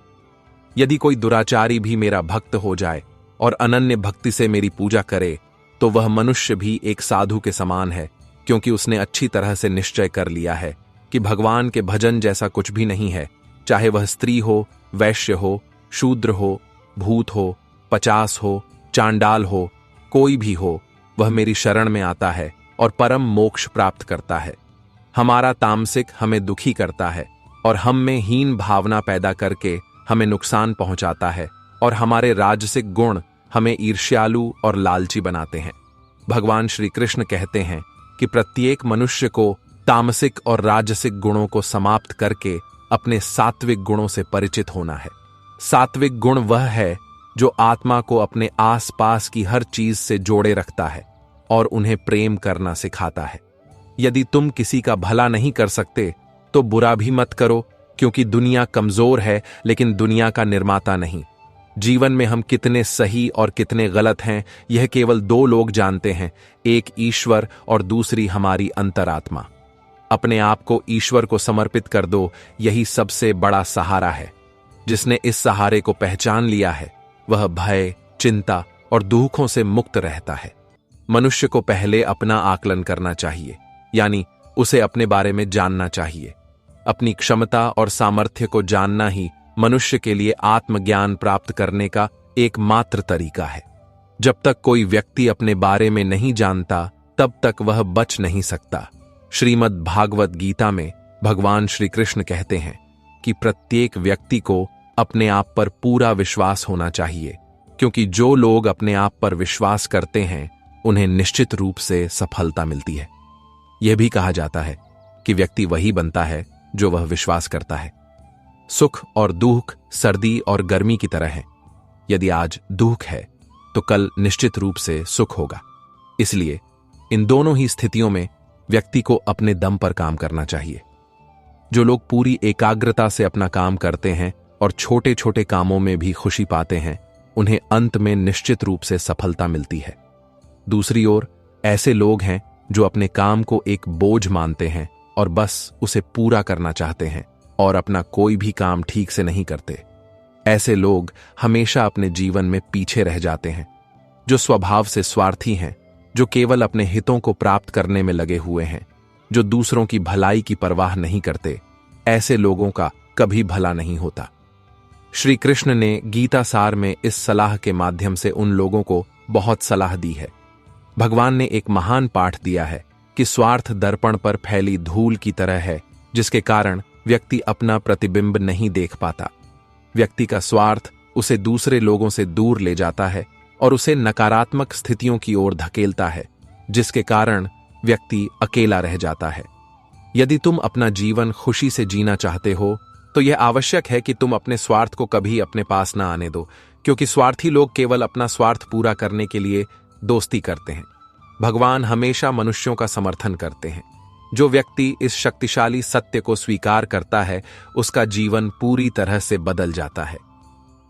यदि कोई दुराचारी भी मेरा भक्त हो जाए और अनन्य भक्ति से मेरी पूजा करे तो वह मनुष्य भी एक साधु के समान है, क्योंकि उसने अच्छी तरह से निश्चय कर लिया है कि भगवान के भजन जैसा कुछ भी नहीं है। चाहे वह स्त्री हो, वैश्य हो, शूद्र हो, भूत हो, 50 हो, चांडाल हो, कोई भी हो, वह मेरी शरण में आता है और परम मोक्ष प्राप्त करता है। हमारा तामसिक हमें दुखी करता है और हम में हीन भावना पैदा करके हमें नुकसान पहुंचाता है और हमारे राजसिक गुण हमें ईर्ष्यालु और लालची बनाते हैं। भगवान श्री कृष्ण कहते हैं कि प्रत्येक मनुष्य को तामसिक और राजसिक गुणों को समाप्त करके अपने सात्विक गुणों से परिचित होना है। सात्विक गुण वह है जो आत्मा को अपने आसपास की हर चीज से जोड़े रखता है और उन्हें प्रेम करना सिखाता है। यदि तुम किसी का भला नहीं कर सकते तो बुरा भी मत करो, क्योंकि दुनिया कमजोर है लेकिन दुनिया का निर्माता नहीं। जीवन में हम कितने सही और कितने गलत हैं यह केवल 2 लोग जानते हैं, एक ईश्वर और दूसरी हमारी अंतरात्मा। अपने आप को ईश्वर को समर्पित कर दो, यही सबसे बड़ा सहारा है। जिसने इस सहारे को पहचान लिया है वह भय, चिंता और दुखों से मुक्त रहता है। मनुष्य को पहले अपना आकलन करना चाहिए, यानी उसे अपने बारे में जानना चाहिए। अपनी क्षमता और सामर्थ्य को जानना ही मनुष्य के लिए आत्मज्ञान प्राप्त करने का एकमात्र तरीका है। जब तक कोई व्यक्ति अपने बारे में नहीं जानता तब तक वह बच नहीं सकता। श्रीमद् भागवत गीता में भगवान श्री कृष्ण कहते हैं कि प्रत्येक व्यक्ति को अपने आप पर पूरा विश्वास होना चाहिए, क्योंकि जो लोग अपने आप पर विश्वास करते हैं उन्हें निश्चित रूप से सफलता मिलती है। यह भी कहा जाता है कि व्यक्ति वही बनता है जो वह विश्वास करता है। सुख और दुख सर्दी और गर्मी की तरह है। यदि आज दुख है तो कल निश्चित रूप से सुख होगा। इसलिए इन दोनों ही स्थितियों में व्यक्ति को अपने दम पर काम करना चाहिए। जो लोग पूरी एकाग्रता से अपना काम करते हैं और छोटे छोटे कामों में भी खुशी पाते हैं, उन्हें अंत में निश्चित रूप से सफलता मिलती है। दूसरी ओर ऐसे लोग हैं जो अपने काम को एक बोझ मानते हैं और बस उसे पूरा करना चाहते हैं और अपना कोई भी काम ठीक से नहीं करते। ऐसे लोग हमेशा अपने जीवन में पीछे रह जाते हैं। जो स्वभाव से स्वार्थी हैं, जो केवल अपने हितों को प्राप्त करने में लगे हुए हैं, जो दूसरों की भलाई की परवाह नहीं करते, ऐसे लोगों का कभी भला नहीं होता। श्री कृष्ण ने गीता सार में इस सलाह के माध्यम से उन लोगों को बहुत सलाह दी है। भगवान ने एक महान पाठ दिया है कि स्वार्थ दर्पण पर फैली धूल की तरह है, जिसके कारण व्यक्ति अपना प्रतिबिंब नहीं देख पाता। व्यक्ति का स्वार्थ उसे दूसरे लोगों से दूर ले जाता है और उसे नकारात्मक स्थितियों की ओर धकेलता है, जिसके कारण व्यक्ति अकेला रह जाता है। यदि तुम अपना जीवन खुशी से जीना चाहते हो तो यह आवश्यक है कि तुम अपने स्वार्थ को कभी अपने पास ना आने दो, क्योंकि स्वार्थी लोग केवल अपना स्वार्थ पूरा करने के लिए दोस्ती करते हैं। भगवान हमेशा मनुष्यों का समर्थन करते हैं। जो व्यक्ति इस शक्तिशाली सत्य को स्वीकार करता है, उसका जीवन पूरी तरह से बदल जाता है।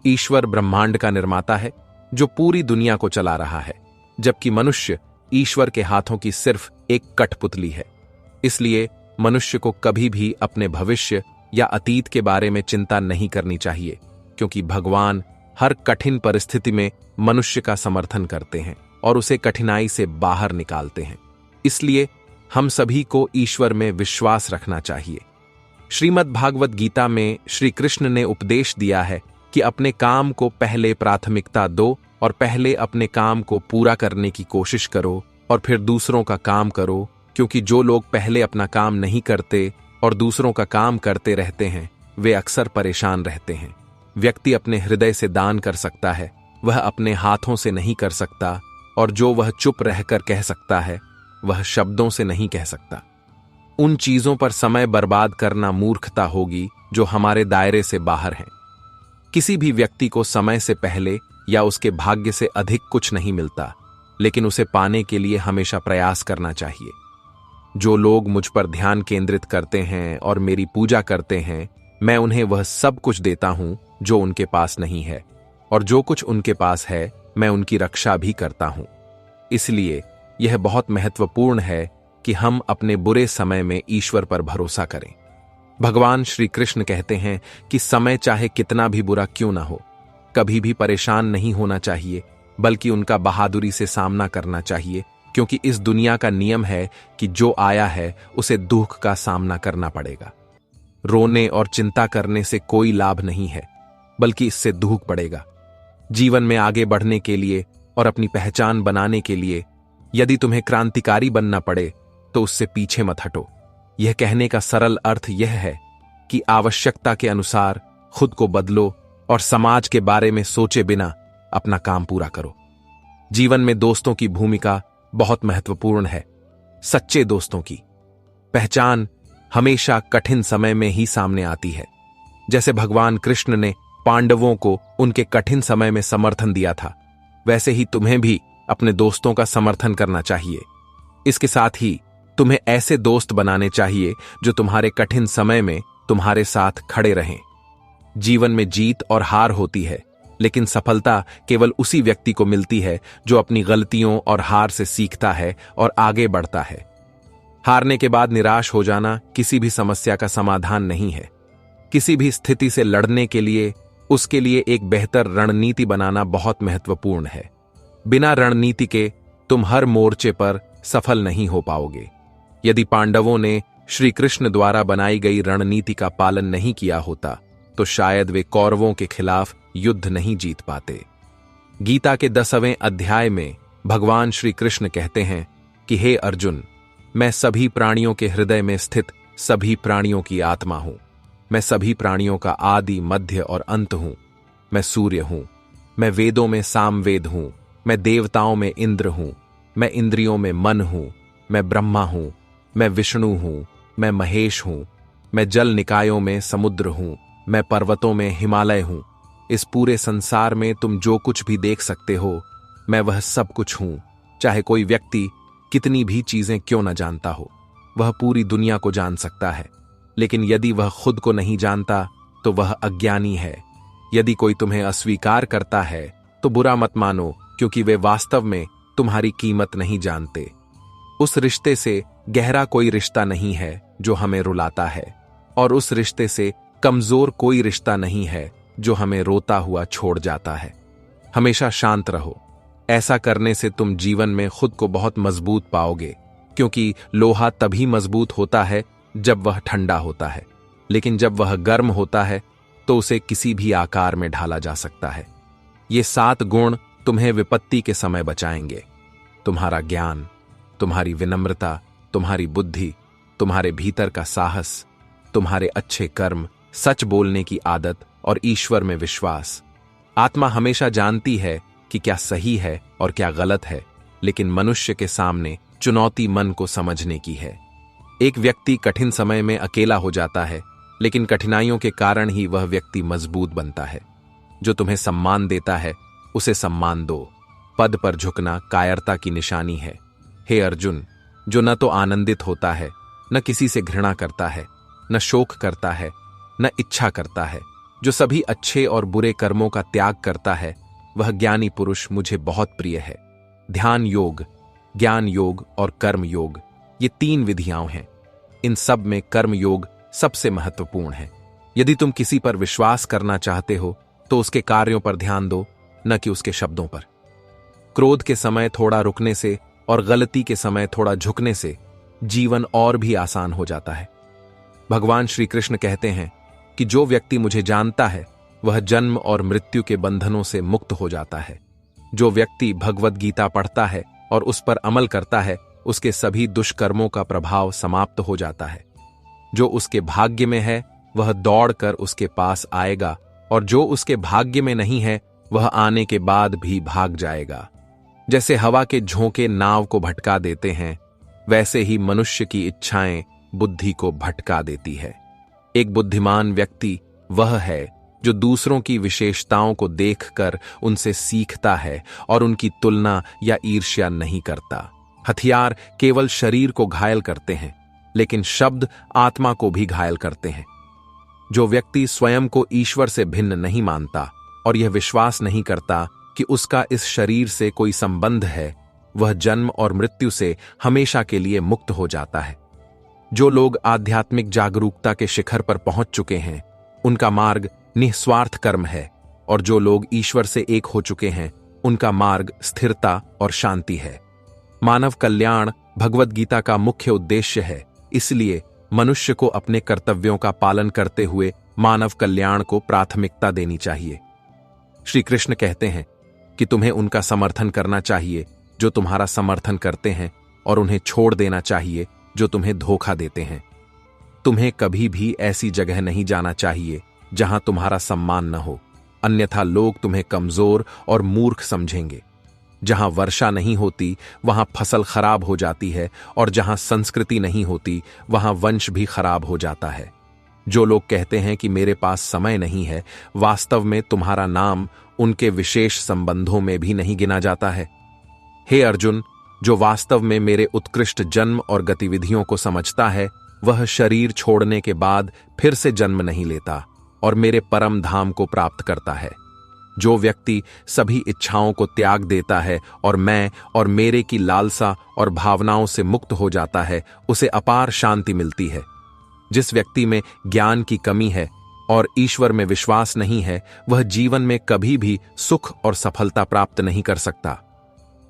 ईश्वर ब्रह्मांड का निर्माता है जो पूरी दुनिया को चला रहा है, जबकि मनुष्य ईश्वर के हाथों की सिर्फ एक कठपुतली है। इसलिए मनुष्य को कभी भी अपने भविष्य या अतीत के बारे में चिंता नहीं करनी चाहिए, क्योंकि भगवान हर कठिन परिस्थिति में मनुष्य का समर्थन करते हैं और उसे कठिनाई से बाहर निकालते हैं। इसलिए हम सभी को ईश्वर में विश्वास रखना चाहिए। श्रीमद् भागवत गीता में श्री कृष्ण ने उपदेश दिया है कि अपने काम को पहले प्राथमिकता दो और पहले अपने काम को पूरा करने की कोशिश करो और फिर दूसरों का काम करो, क्योंकि जो लोग पहले अपना काम नहीं करते और दूसरों का काम करते रहते हैं, वे अक्सर परेशान रहते हैं। व्यक्ति अपने हृदय से दान कर सकता है, वह अपने हाथों से नहीं कर सकता, और जो वह चुप रहकर कह सकता है, वह शब्दों से नहीं कह सकता। उन चीजों पर समय बर्बाद करना मूर्खता होगी जो हमारे दायरे से बाहर हैं। किसी भी व्यक्ति को समय से पहले या उसके भाग्य से अधिक कुछ नहीं मिलता, लेकिन उसे पाने के लिए हमेशा प्रयास करना चाहिए। जो लोग मुझ पर ध्यान केंद्रित करते हैं और मेरी पूजा करते हैं, मैं उन्हें वह सब कुछ देता हूं जो उनके पास नहीं है, और जो कुछ उनके पास है मैं उनकी रक्षा भी करता हूं। इसलिए यह बहुत महत्वपूर्ण है कि हम अपने बुरे समय में ईश्वर पर भरोसा करें। भगवान श्री कृष्ण कहते हैं कि समय चाहे कितना भी बुरा क्यों ना हो, कभी भी परेशान नहीं होना चाहिए, बल्कि उनका बहादुरी से सामना करना चाहिए, क्योंकि इस दुनिया का नियम है कि जो आया है उसे दुख का सामना करना पड़ेगा। रोने और चिंता करने से कोई लाभ नहीं है, बल्कि इससे दुख पड़ेगा। जीवन में आगे बढ़ने के लिए और अपनी पहचान बनाने के लिए यदि तुम्हें क्रांतिकारी बनना पड़े तो उससे पीछे मत हटो। यह कहने का सरल अर्थ यह है कि आवश्यकता के अनुसार खुद को बदलो और समाज के बारे में सोचे बिना अपना काम पूरा करो। जीवन में दोस्तों की भूमिका बहुत महत्वपूर्ण है। सच्चे दोस्तों की पहचान हमेशा कठिन समय में ही सामने आती है। जैसे भगवान कृष्ण ने पांडवों को उनके कठिन समय में समर्थन दिया था, वैसे ही तुम्हें भी अपने दोस्तों का समर्थन करना चाहिए। इसके साथ ही तुम्हें ऐसे दोस्त बनाने चाहिए जो तुम्हारे कठिन समय में तुम्हारे साथ खड़े रहें। जीवन में जीत और हार होती है, लेकिन सफलता केवल उसी व्यक्ति को मिलती है जो अपनी गलतियों और हार से सीखता है और आगे बढ़ता है। हारने के बाद निराश हो जाना किसी भी समस्या का समाधान नहीं है। किसी भी स्थिति से लड़ने के लिए उसके लिए एक बेहतर रणनीति बनाना बहुत महत्वपूर्ण है। बिना रणनीति के तुम हर मोर्चे पर सफल नहीं हो पाओगे। यदि पांडवों ने श्री कृष्ण द्वारा बनाई गई रणनीति का पालन नहीं किया होता तो शायद वे कौरवों के खिलाफ युद्ध नहीं जीत पाते। गीता के 10वें अध्याय में भगवान श्री कृष्ण कहते हैं कि हे अर्जुन, मैं सभी प्राणियों के हृदय में स्थित सभी प्राणियों की आत्मा हूं। मैं सभी प्राणियों का आदि, मध्य और अंत हूं। मैं सूर्य हूं। मैं वेदों में सामवेद हूं। मैं देवताओं में इंद्र हूं। मैं इंद्रियों में मन हूं। मैं ब्रह्मा हूं। मैं विष्णु हूं। मैं महेश हूं। मैं जल निकायों में समुद्र हूं। मैं पर्वतों में हिमालय हूं। इस पूरे संसार में तुम जो कुछ भी देख सकते हो, मैं वह सब कुछ हूं। चाहे कोई व्यक्ति कितनी भी चीजें क्यों न जानता हो, वह पूरी दुनिया को जान सकता है, लेकिन यदि वह खुद को नहीं जानता तो वह अज्ञानी है। यदि कोई तुम्हें अस्वीकार करता है तो बुरा मत मानो, क्योंकि वे वास्तव में तुम्हारी कीमत नहीं जानते। उस रिश्ते से गहरा कोई रिश्ता नहीं है जो हमें रुलाता है, और उस रिश्ते से कमजोर कोई रिश्ता नहीं है जो हमें रोता हुआ छोड़ जाता है। हमेशा शांत रहो। ऐसा करने से तुम जीवन में खुद को बहुत मजबूत पाओगे, क्योंकि लोहा तभी मजबूत होता है जब वह ठंडा होता है, लेकिन जब वह गर्म होता है तो उसे किसी भी आकार में ढाला जा सकता है। ये 7 गुण तुम्हें विपत्ति के समय बचाएंगे। तुम्हारा ज्ञान, तुम्हारी विनम्रता, तुम्हारी बुद्धि, तुम्हारे भीतर का साहस, तुम्हारे अच्छे कर्म, सच बोलने की आदत और ईश्वर में विश्वास। आत्मा हमेशा जानती है कि क्या सही है और क्या गलत है, लेकिन मनुष्य के सामने चुनौती मन को समझने की है। एक व्यक्ति कठिन समय में अकेला हो जाता है, लेकिन कठिनाइयों के कारण ही वह व्यक्ति मजबूत बनता है। जो तुम्हें सम्मान देता है उसे सम्मान दो। पद पर झुकना कायरता की निशानी है। हे अर्जुन, जो न तो आनंदित होता है, न किसी से घृणा करता है, न शोक करता है, न इच्छा करता है, जो सभी अच्छे और बुरे कर्मों का त्याग करता है, वह ज्ञानी पुरुष मुझे बहुत प्रिय है। ध्यान योग, ज्ञान योग और कर्म योग, ये 3 विधियां हैं। इन सब में कर्म योग सबसे महत्वपूर्ण है। यदि तुम किसी पर विश्वास करना चाहते हो तो उसके कार्यों पर ध्यान दो, न कि उसके शब्दों पर। क्रोध के समय थोड़ा रुकने से और गलती के समय थोड़ा झुकने से जीवन और भी आसान हो जाता है। भगवान श्री कृष्ण कहते हैं कि जो व्यक्ति मुझे जानता है वह जन्म और मृत्यु के बंधनों से मुक्त हो जाता है। जो व्यक्ति भगवद गीता पढ़ता है और उस पर अमल करता है, उसके सभी दुष्कर्मों का प्रभाव समाप्त हो जाता है। जो उसके भाग्य में है वह दौड़कर उसके पास आएगा, और जो उसके भाग्य में नहीं है वह आने के बाद भी भाग जाएगा। जैसे हवा के झोंके नाव को भटका देते हैं, वैसे ही मनुष्य की इच्छाएं बुद्धि को भटका देती है। एक बुद्धिमान व्यक्ति वह है जो दूसरों की विशेषताओं को देखकर उनसे सीखता है और उनकी तुलना या ईर्ष्या नहीं करता। हथियार केवल शरीर को घायल करते हैं, लेकिन शब्द आत्मा को भी घायल करते हैं। जो व्यक्ति स्वयं को ईश्वर से भिन्न नहीं मानता और यह विश्वास नहीं करता कि उसका इस शरीर से कोई संबंध है, वह जन्म और मृत्यु से हमेशा के लिए मुक्त हो जाता है। जो लोग आध्यात्मिक जागरूकता के शिखर पर पहुंच चुके हैं, उनका मार्ग निस्वार्थ कर्म है, और जो लोग ईश्वर से एक हो चुके हैं, उनका मार्ग स्थिरता और शांति है। मानव कल्याण भगवद गीता का मुख्य उद्देश्य है, इसलिए मनुष्य को अपने कर्तव्यों का पालन करते हुए मानव कल्याण को प्राथमिकता देनी चाहिए। श्री कृष्ण कहते हैं कि तुम्हें उनका समर्थन करना चाहिए जो तुम्हारा समर्थन करते हैं, और उन्हें छोड़ देना चाहिए जो तुम्हें धोखा देते हैं। तुम्हें कभी भी ऐसी जगह नहीं जाना चाहिए जहां तुम्हारा सम्मान न हो, अन्यथा लोग तुम्हें कमजोर और मूर्ख समझेंगे। जहां वर्षा नहीं होती वहां फसल खराब हो जाती है, और जहां संस्कृति नहीं होती वहां वंश भी खराब हो जाता है। जो लोग कहते हैं कि मेरे पास समय नहीं है, वास्तव में तुम्हारा नाम उनके विशेष संबंधों में भी नहीं गिना जाता है। हे अर्जुन, जो वास्तव में मेरे उत्कृष्ट जन्म और गतिविधियों को समझता है, वह शरीर छोड़ने के बाद फिर से जन्म नहीं लेता और मेरे परम धाम को प्राप्त करता है। जो व्यक्ति सभी इच्छाओं को त्याग देता है और मैं और मेरे की लालसा और भावनाओं से मुक्त हो जाता है, उसे अपार शांति मिलती है। जिस व्यक्ति में ज्ञान की कमी है और ईश्वर में विश्वास नहीं है, वह जीवन में कभी भी सुख और सफलता प्राप्त नहीं कर सकता।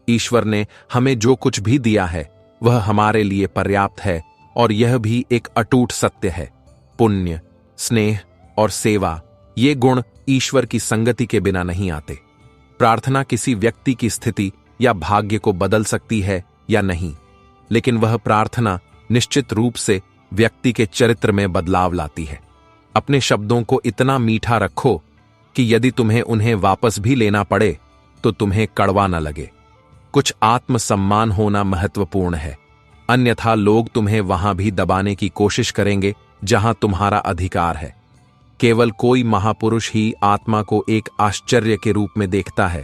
ईश्वर ने हमें जो कुछ भी दिया है वह हमारे लिए पर्याप्त है, और यह भी एक अटूट सत्य है। पुण्य, स्नेह और सेवा, ये गुण ईश्वर की संगति के बिना नहीं आते। प्रार्थना किसी व्यक्ति की स्थिति या भाग्य को बदल सकती है या नहीं, लेकिन वह प्रार्थना निश्चित रूप से व्यक्ति के चरित्र में बदलाव लाती है। अपने शब्दों को इतना मीठा रखो कि यदि तुम्हें उन्हें वापस भी लेना पड़े तो तुम्हें कड़वा न लगे। कुछ आत्मसम्मान होना महत्वपूर्ण है, अन्यथा लोग तुम्हें वहां भी दबाने की कोशिश करेंगे जहां तुम्हारा अधिकार है। केवल कोई महापुरुष ही आत्मा को एक आश्चर्य के रूप में देखता है।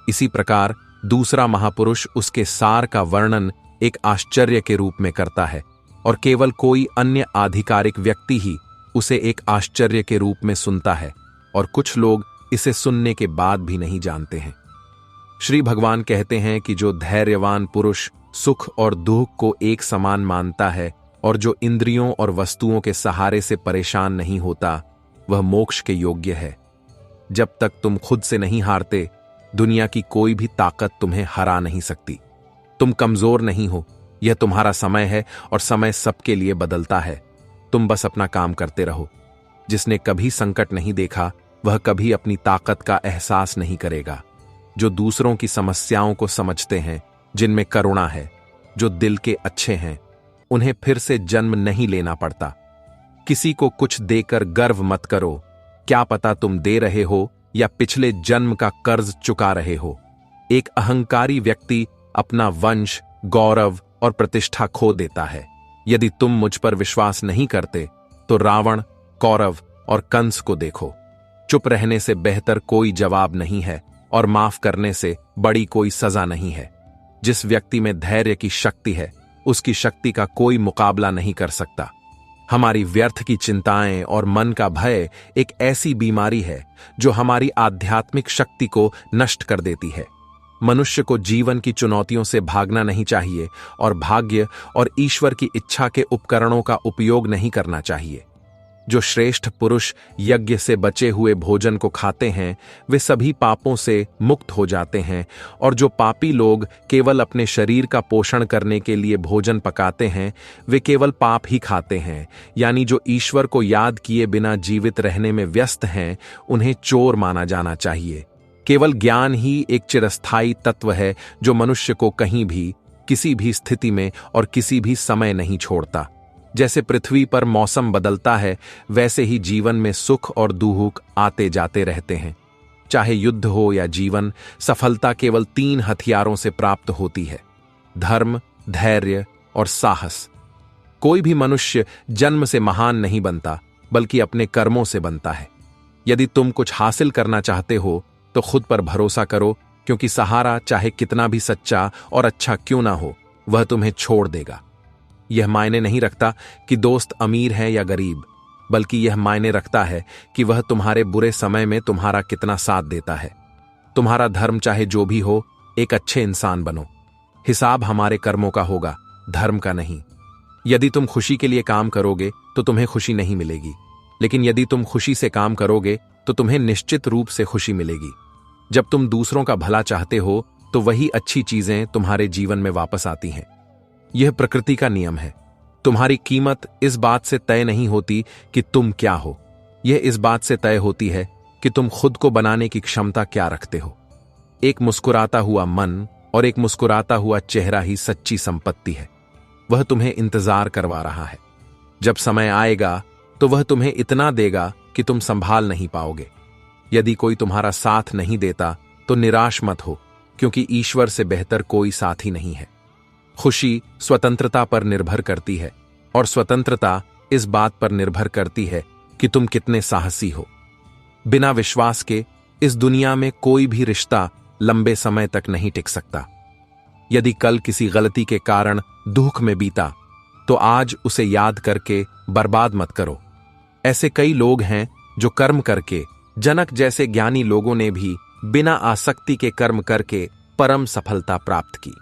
इसी प्रकार दूसरा महापुरुष उसके सार का वर्णन एक आश्चर्य के रूप में करता है, और केवल कोई अन्य आधिकारिक व्यक्ति ही उसे एक आश्चर्य के रूप में सुनता है, और कुछ लोग इसे सुनने के बाद भी नहीं जानते हैं। श्री भगवान कहते हैं कि जो धैर्यवान पुरुष सुख और दुख को एक समान मानता है और जो इंद्रियों और वस्तुओं के सहारे से परेशान नहीं होता, वह मोक्ष के योग्य है। जब तक तुम खुद से नहीं हारते, दुनिया की कोई भी ताकत तुम्हें हरा नहीं सकती। तुम कमजोर नहीं हो, यह तुम्हारा समय है और समय सबके लिए बदलता है। तुम बस अपना काम करते रहो। जिसने कभी संकट नहीं देखा, वह कभी अपनी ताकत का एहसास नहीं करेगा। जो दूसरों की समस्याओं को समझते हैं, जिनमें करुणा है, जो दिल के अच्छे हैं, उन्हें फिर से जन्म नहीं लेना पड़ता। किसी को कुछ देकर गर्व मत करो, क्या पता तुम दे रहे हो या पिछले जन्म का कर्ज चुका रहे हो। एक अहंकारी व्यक्ति अपना वंश, गौरव और प्रतिष्ठा खो देता है। यदि तुम मुझ पर विश्वास नहीं करते तो रावण, कौरव और कंस को देखो। चुप रहने से बेहतर कोई जवाब नहीं है और माफ करने से बड़ी कोई सजा नहीं है। जिस व्यक्ति में धैर्य की शक्ति है, उसकी शक्ति का कोई मुकाबला नहीं कर सकता। हमारी व्यर्थ की चिंताएं और मन का भय एक ऐसी बीमारी है जो हमारी आध्यात्मिक शक्ति को नष्ट कर देती है। मनुष्य को जीवन की चुनौतियों से भागना नहीं चाहिए और भाग्य और ईश्वर की इच्छा के उपकरणों का उपयोग नहीं करना चाहिए। जो श्रेष्ठ पुरुष यज्ञ से बचे हुए भोजन को खाते हैं, वे सभी पापों से मुक्त हो जाते हैं, और जो पापी लोग केवल अपने शरीर का पोषण करने के लिए भोजन पकाते हैं, वे केवल पाप ही खाते हैं। यानी जो ईश्वर को याद किए बिना जीवित रहने में व्यस्त हैं, उन्हें चोर माना जाना चाहिए। केवल ज्ञान ही एक चिरस्थायी तत्व है जो मनुष्य को कहीं भी, किसी भी स्थिति में और किसी भी समय नहीं छोड़ता। जैसे पृथ्वी पर मौसम बदलता है, वैसे ही जीवन में सुख और दुख आते जाते रहते हैं। चाहे युद्ध हो या जीवन, सफलता केवल 3 हथियारों से प्राप्त होती है: धर्म, धैर्य और साहस। कोई भी मनुष्य जन्म से महान नहीं बनता, बल्कि अपने कर्मों से बनता है। यदि तुम कुछ हासिल करना चाहते हो तो खुद पर भरोसा करो, क्योंकि सहारा चाहे कितना भी सच्चा और अच्छा क्यों ना हो, वह तुम्हें छोड़ देगा। यह मायने नहीं रखता कि दोस्त अमीर है या गरीब, बल्कि यह मायने रखता है कि वह तुम्हारे बुरे समय में तुम्हारा कितना साथ देता है। तुम्हारा धर्म चाहे जो भी हो, एक अच्छे इंसान बनो। हिसाब हमारे कर्मों का होगा, धर्म का नहीं। यदि तुम खुशी के लिए काम करोगे तो तुम्हें खुशी नहीं मिलेगी, लेकिन यदि तुम खुशी से काम करोगे तो तुम्हें निश्चित रूप से खुशी मिलेगी। जब तुम दूसरों का भला चाहते हो तो वही अच्छी चीजें तुम्हारे जीवन में वापस आती हैं। यह प्रकृति का नियम है। तुम्हारी कीमत इस बात से तय नहीं होती कि तुम क्या हो, यह इस बात से तय होती है कि तुम खुद को बनाने की क्षमता क्या रखते हो। एक मुस्कुराता हुआ मन और एक मुस्कुराता हुआ चेहरा ही सच्ची संपत्ति है। वह तुम्हें इंतजार करवा रहा है। जब समय आएगा तो वह तुम्हें इतना देगा कि तुम संभाल नहीं पाओगे। यदि कोई तुम्हारा साथ नहीं देता तो निराश मत हो, क्योंकि ईश्वर से बेहतर कोई साथी नहीं है। खुशी स्वतंत्रता पर निर्भर करती है, और स्वतंत्रता इस बात पर निर्भर करती है कि तुम कितने साहसी हो। बिना विश्वास के इस दुनिया में कोई भी रिश्ता लंबे समय तक नहीं टिक सकता। यदि कल किसी गलती के कारण दुख में बीता, तो आज उसे याद करके बर्बाद मत करो। ऐसे कई लोग हैं जो कर्म करके, जनक जैसे ज्ञानी लोगों ने भी बिना आसक्ति के कर्म करके परम सफलता प्राप्त की।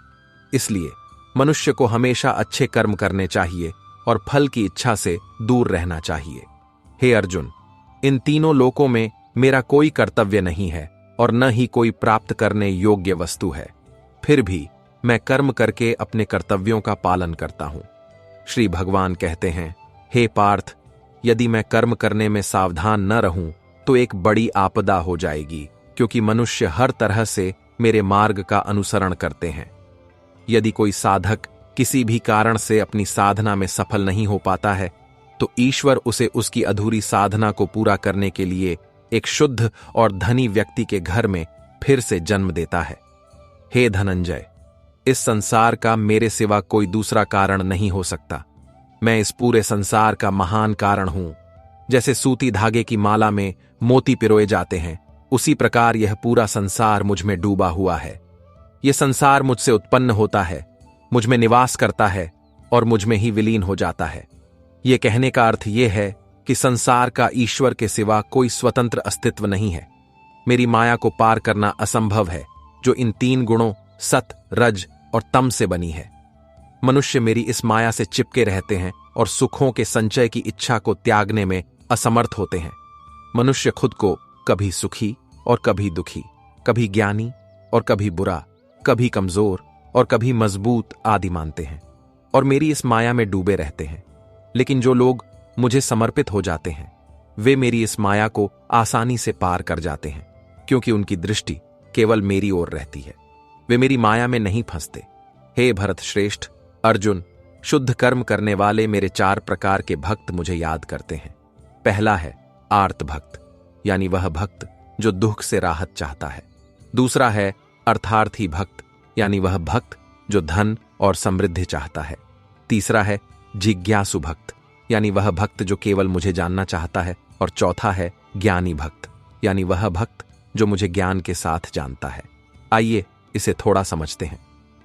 इसलिए मनुष्य को हमेशा अच्छे कर्म करने चाहिए और फल की इच्छा से दूर रहना चाहिए। हे अर्जुन, इन तीनों लोकों में मेरा कोई कर्तव्य नहीं है और न ही कोई प्राप्त करने योग्य वस्तु है। फिर भी मैं कर्म करके अपने कर्तव्यों का पालन करता हूं। श्री भगवान कहते हैं, हे पार्थ, यदि मैं कर्म करने में सावधान न रहूं तो एक बड़ी आपदा हो जाएगी, क्योंकि मनुष्य हर तरह से मेरे मार्ग का अनुसरण करते हैं। यदि कोई साधक किसी भी कारण से अपनी साधना में सफल नहीं हो पाता है, तो ईश्वर उसे उसकी अधूरी साधना को पूरा करने के लिए एक शुद्ध और धनी व्यक्ति के घर में फिर से जन्म देता है। हे धनंजय, इस संसार का मेरे सिवा कोई दूसरा कारण नहीं हो सकता। मैं इस पूरे संसार का महान कारण हूं। जैसे सूती धागे की माला में मोती पिरोए जाते हैं, उसी प्रकार यह पूरा संसार मुझ में डूबा हुआ है। यह संसार मुझसे उत्पन्न होता है, मुझ में निवास करता है और मुझ में ही विलीन हो जाता है। यह कहने का अर्थ यह है कि संसार का ईश्वर के सिवा कोई स्वतंत्र अस्तित्व नहीं है। मेरी माया को पार करना असंभव है, जो इन 3 गुणों सत, रज और तम से बनी है। मनुष्य मेरी इस माया से चिपके रहते हैं और सुखों के संचय की इच्छा को त्यागने में असमर्थ होते हैं। मनुष्य खुद को कभी सुखी और कभी दुखी, कभी ज्ञानी और कभी बुरा, कभी कमजोर और कभी मजबूत आदि मानते हैं और मेरी इस माया में डूबे रहते हैं। लेकिन जो लोग मुझे समर्पित हो जाते हैं, वे मेरी इस माया को आसानी से पार कर जाते हैं, क्योंकि उनकी दृष्टि केवल मेरी ओर रहती है। वे मेरी माया में नहीं फंसते। हे भरत श्रेष्ठ, अर्जुन, शुद्ध कर्म करने वाले मेरे 4 प्रकार के भक्त मुझे याद करते हैं। पहला है आर्त भक्त, यानी वह भक्त जो दुख से राहत चाहता है। दूसरा है अर्थार्थी भक्त, यानी वह भक्त जो धन और समृद्धि चाहता है। तीसरा है जिज्ञासु भक्त, यानी वह भक्त जो केवल मुझे जानना चाहता है। और चौथा है ज्ञानी भक्त, यानी वह भक्त जो मुझे ज्ञान के साथ जानता है। आइए इसे थोड़ा समझते हैं।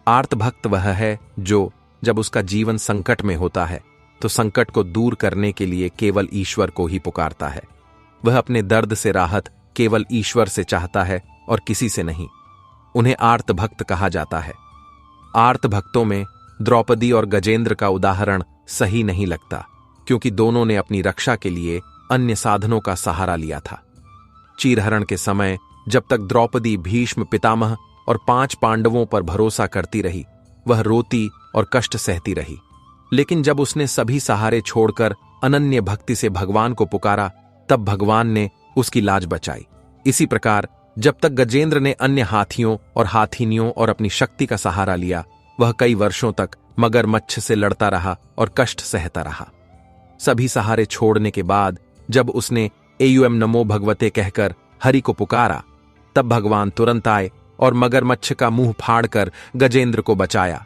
आर्त भक्त वह है जो जब उसका जीवन संकट में होता है तो संकट को दूर करने के लिए केवल ईश्वर को ही पुकारता है। वह अपने दर्द से राहत केवल ईश्वर से चाहता है और किसी से नहीं। उन्हें आर्त भक्त कहा जाता है। आर्त भक्तों में द्रौपदी और गजेंद्र का उदाहरण सही नहीं लगता, क्योंकि दोनों ने अपनी रक्षा के लिए अन्य साधनों का सहारा लिया था। चीरहरण के समय जब तक द्रौपदी भीष्म पितामह और 5 पांडवों पर भरोसा करती रही, वह रोती और कष्ट सहती रही। लेकिन जब उसने सभी सहारे छोड़कर अनन्य भक्ति से भगवान को पुकारा, तब भगवान ने उसकी लाज बचाई। इसी प्रकार जब तक गजेंद्र ने अन्य हाथियों और हाथिनियों और अपनी शक्ति का सहारा लिया, वह कई वर्षों तक मगरमच्छ से लड़ता रहा और कष्ट सहता रहा। सभी सहारे छोड़ने के बाद जब उसने एयुएम नमो भगवते कहकर हरि को पुकारा, तब भगवान तुरंत आए और मगरमच्छ का मुंह फाड़कर गजेंद्र को बचाया।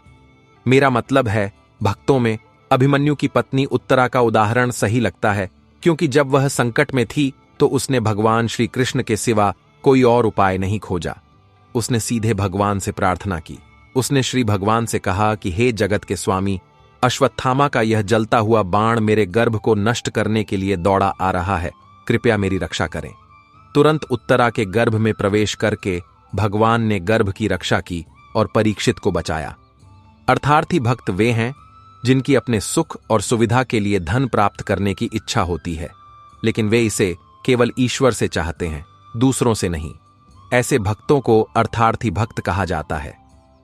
मेरा मतलब है, भक्तों में अभिमन्यु की पत्नी उत्तरा का उदाहरण सही लगता है, क्योंकि जब वह संकट में थी तो उसने भगवान श्री कृष्ण के सिवा कोई और उपाय नहीं खोजा। उसने सीधे भगवान से प्रार्थना की। उसने श्री भगवान से कहा कि हे जगत के स्वामी, अश्वत्थामा का यह जलता हुआ बाण मेरे गर्भ को नष्ट करने के लिए दौड़ा आ रहा है, कृपया मेरी रक्षा करें। तुरंत उत्तरा के गर्भ में प्रवेश करके भगवान ने गर्भ की रक्षा की और परीक्षित को बचाया। अर्थार्थी भक्त वे हैं जिनकी अपने सुख और सुविधा के लिए धन प्राप्त करने की इच्छा होती है, लेकिन वे इसे केवल ईश्वर से चाहते हैं, दूसरों से नहीं। ऐसे भक्तों को अर्थार्थी भक्त कहा जाता है।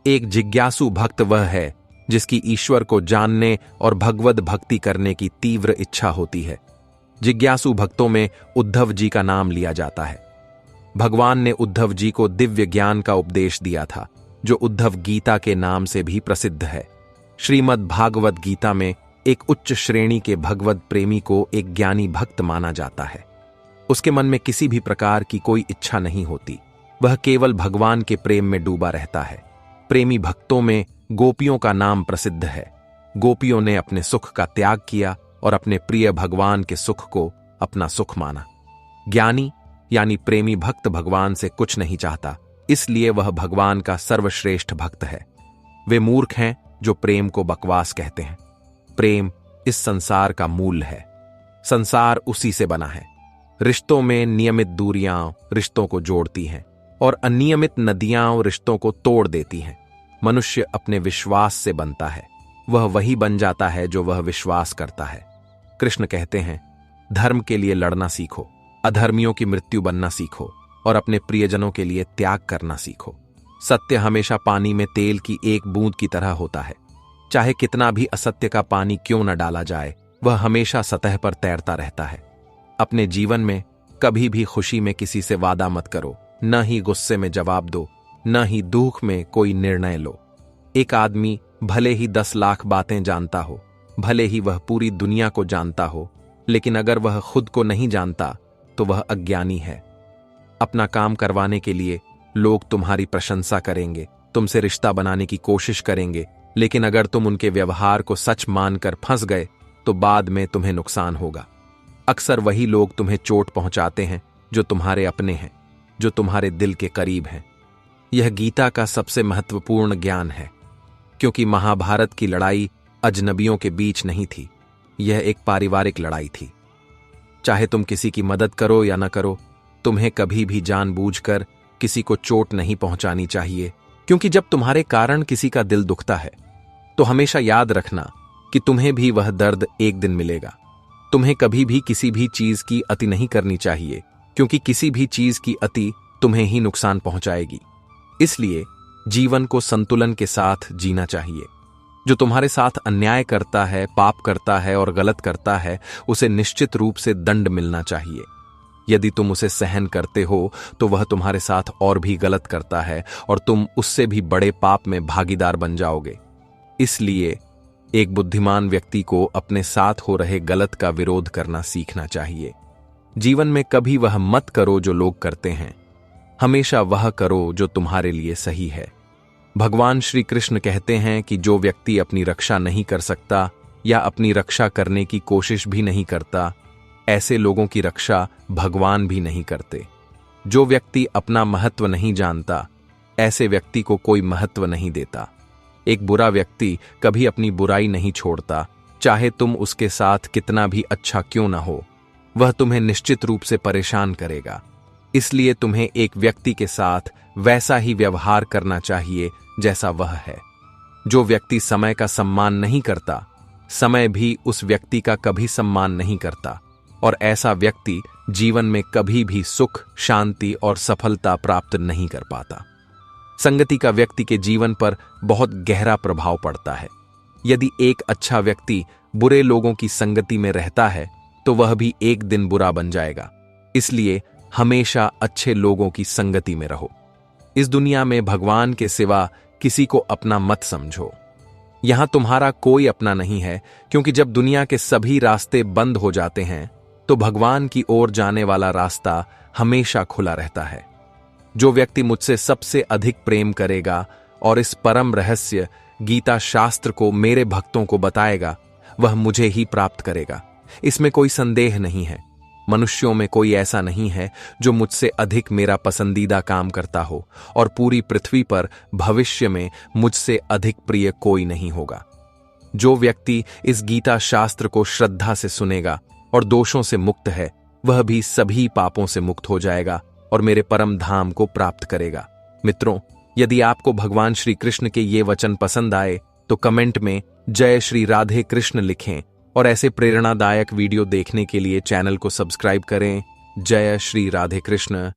एक जिज्ञासु भक्त वह है जिसकी ईश्वर को जानने और भगवद भक्ति करने की तीव्र इच्छा होती है। जिज्ञासु भक्तों में उद्धव जी का नाम लिया जाता है। भगवान ने उद्धव जी को दिव्य ज्ञान का उपदेश दिया था, जो उद्धव गीता के नाम से भी प्रसिद्ध है। श्रीमद् भागवत गीता में एक उच्च श्रेणी के भगवद प्रेमी को एक ज्ञानी भक्त माना जाता है। उसके मन में किसी भी प्रकार की कोई इच्छा नहीं होती, वह केवल भगवान के प्रेम में डूबा रहता है। प्रेमी भक्तों में गोपियों का नाम प्रसिद्ध है। गोपियों ने अपने सुख का त्याग किया और अपने प्रिय भगवान के सुख को अपना सुख माना। ज्ञानी यानी प्रेमी भक्त भगवान से कुछ नहीं चाहता, इसलिए वह भगवान का सर्वश्रेष्ठ भक्त है। वे मूर्ख हैं जो प्रेम को बकवास कहते हैं। प्रेम इस संसार का मूल है। संसार उसी से बना है। रिश्तों में नियमित दूरियां रिश्तों को जोड़ती हैं और अनियमित नदियां रिश्तों को तोड़ देती हैं। मनुष्य अपने विश्वास से बनता है। वह वही बन जाता है जो वह विश्वास करता है। कृष्ण कहते हैं, धर्म के लिए लड़ना सीखो, अधर्मियों की मृत्यु बनना सीखो और अपने प्रियजनों के लिए त्याग करना सीखो। सत्य हमेशा पानी में तेल की एक बूंद की तरह होता है। चाहे कितना भी असत्य का पानी क्यों न डाला जाए, वह हमेशा सतह पर तैरता रहता है। अपने जीवन में कभी भी खुशी में किसी से वादा मत करो, न ही गुस्से में जवाब दो, न ही दुख में कोई निर्णय लो। एक आदमी भले ही 10 लाख बातें जानता हो, भले ही वह पूरी दुनिया को जानता हो, लेकिन अगर वह खुद को नहीं जानता तो वह अज्ञानी है। अपना काम करवाने के लिए लोग तुम्हारी प्रशंसा करेंगे, तुमसे रिश्ता बनाने की कोशिश करेंगे, लेकिन अगर तुम उनके व्यवहार को सच मानकर फंस गए तो बाद में तुम्हें नुकसान होगा। अक्सर वही लोग तुम्हें चोट पहुंचाते हैं जो तुम्हारे अपने हैं, जो तुम्हारे दिल के करीब हैं। यह गीता का सबसे महत्वपूर्ण ज्ञान है, क्योंकि महाभारत की लड़ाई अजनबियों के बीच नहीं थी, यह एक पारिवारिक लड़ाई थी। चाहे तुम किसी की मदद करो या न करो, तुम्हें कभी भी जानबूझकर किसी को चोट नहीं पहुंचानी चाहिए, क्योंकि जब तुम्हारे कारण किसी का दिल दुखता है तो हमेशा याद रखना कि तुम्हें भी वह दर्द एक दिन मिलेगा। तुम्हें कभी भी किसी भी चीज की अति नहीं करनी चाहिए, क्योंकि किसी भी चीज की अति तुम्हें ही नुकसान पहुंचाएगी। इसलिए जीवन को संतुलन के साथ जीना चाहिए। जो तुम्हारे साथ अन्याय करता है, पाप करता है और गलत करता है, उसे निश्चित रूप से दंड मिलना चाहिए। यदि तुम उसे सहन करते हो तो वह तुम्हारे साथ और भी गलत करता है और तुम उससे भी बड़े पाप में भागीदार बन जाओगे। इसलिए एक बुद्धिमान व्यक्ति को अपने साथ हो रहे गलत का विरोध करना सीखना चाहिए। जीवन में कभी वह मत करो जो लोग करते हैं, हमेशा वह करो जो तुम्हारे लिए सही है। भगवान श्री कृष्ण कहते हैं कि जो व्यक्ति अपनी रक्षा नहीं कर सकता या अपनी रक्षा करने की कोशिश भी नहीं करता, ऐसे लोगों की रक्षा भगवान भी नहीं करते। जो व्यक्ति अपना महत्व नहीं जानता, ऐसे व्यक्ति को कोई महत्व नहीं देता। एक बुरा व्यक्ति कभी अपनी बुराई नहीं छोड़ता, चाहे तुम उसके साथ कितना भी अच्छा क्यों ना हो, वह तुम्हें निश्चित रूप से परेशान करेगा। इसलिए तुम्हें एक व्यक्ति के साथ वैसा ही व्यवहार करना चाहिए जैसा वह है। जो व्यक्ति समय का सम्मान नहीं करता, समय भी उस व्यक्ति का कभी सम्मान नहीं करता, और ऐसा व्यक्ति जीवन में कभी भी सुख, शांति और सफलता प्राप्त नहीं कर पाता। संगति का व्यक्ति के जीवन पर बहुत गहरा प्रभाव पड़ता है। यदि एक अच्छा व्यक्ति बुरे लोगों की संगति में रहता है तो वह भी एक दिन बुरा बन जाएगा। इसलिए हमेशा अच्छे लोगों की संगति में रहो। इस दुनिया में भगवान के सिवा किसी को अपना मत समझो। यहां तुम्हारा कोई अपना नहीं है, क्योंकि जब दुनिया के सभी रास्ते बंद हो जाते हैं तो भगवान की ओर जाने वाला रास्ता हमेशा खुला रहता है। जो व्यक्ति मुझसे सबसे अधिक प्रेम करेगा और इस परम रहस्य गीता शास्त्र को मेरे भक्तों को बताएगा, वह मुझे ही प्राप्त करेगा। इसमें कोई संदेह नहीं है। मनुष्यों में कोई ऐसा नहीं है जो मुझसे अधिक मेरा पसंदीदा काम करता हो, और पूरी पृथ्वी पर भविष्य में मुझसे अधिक प्रिय कोई नहीं होगा। जो व्यक्ति इस गीता शास्त्र को श्रद्धा से सुनेगा और दोषों से मुक्त है, वह भी सभी पापों से मुक्त हो जाएगा और मेरे परम धाम को प्राप्त करेगा। मित्रों, यदि आपको भगवान श्री कृष्ण के ये वचन पसंद आए तो कमेंट में जय श्री राधे कृष्ण लिखें, और ऐसे प्रेरणादायक वीडियो देखने के लिए चैनल को सब्सक्राइब करें। जय श्री राधे कृष्ण।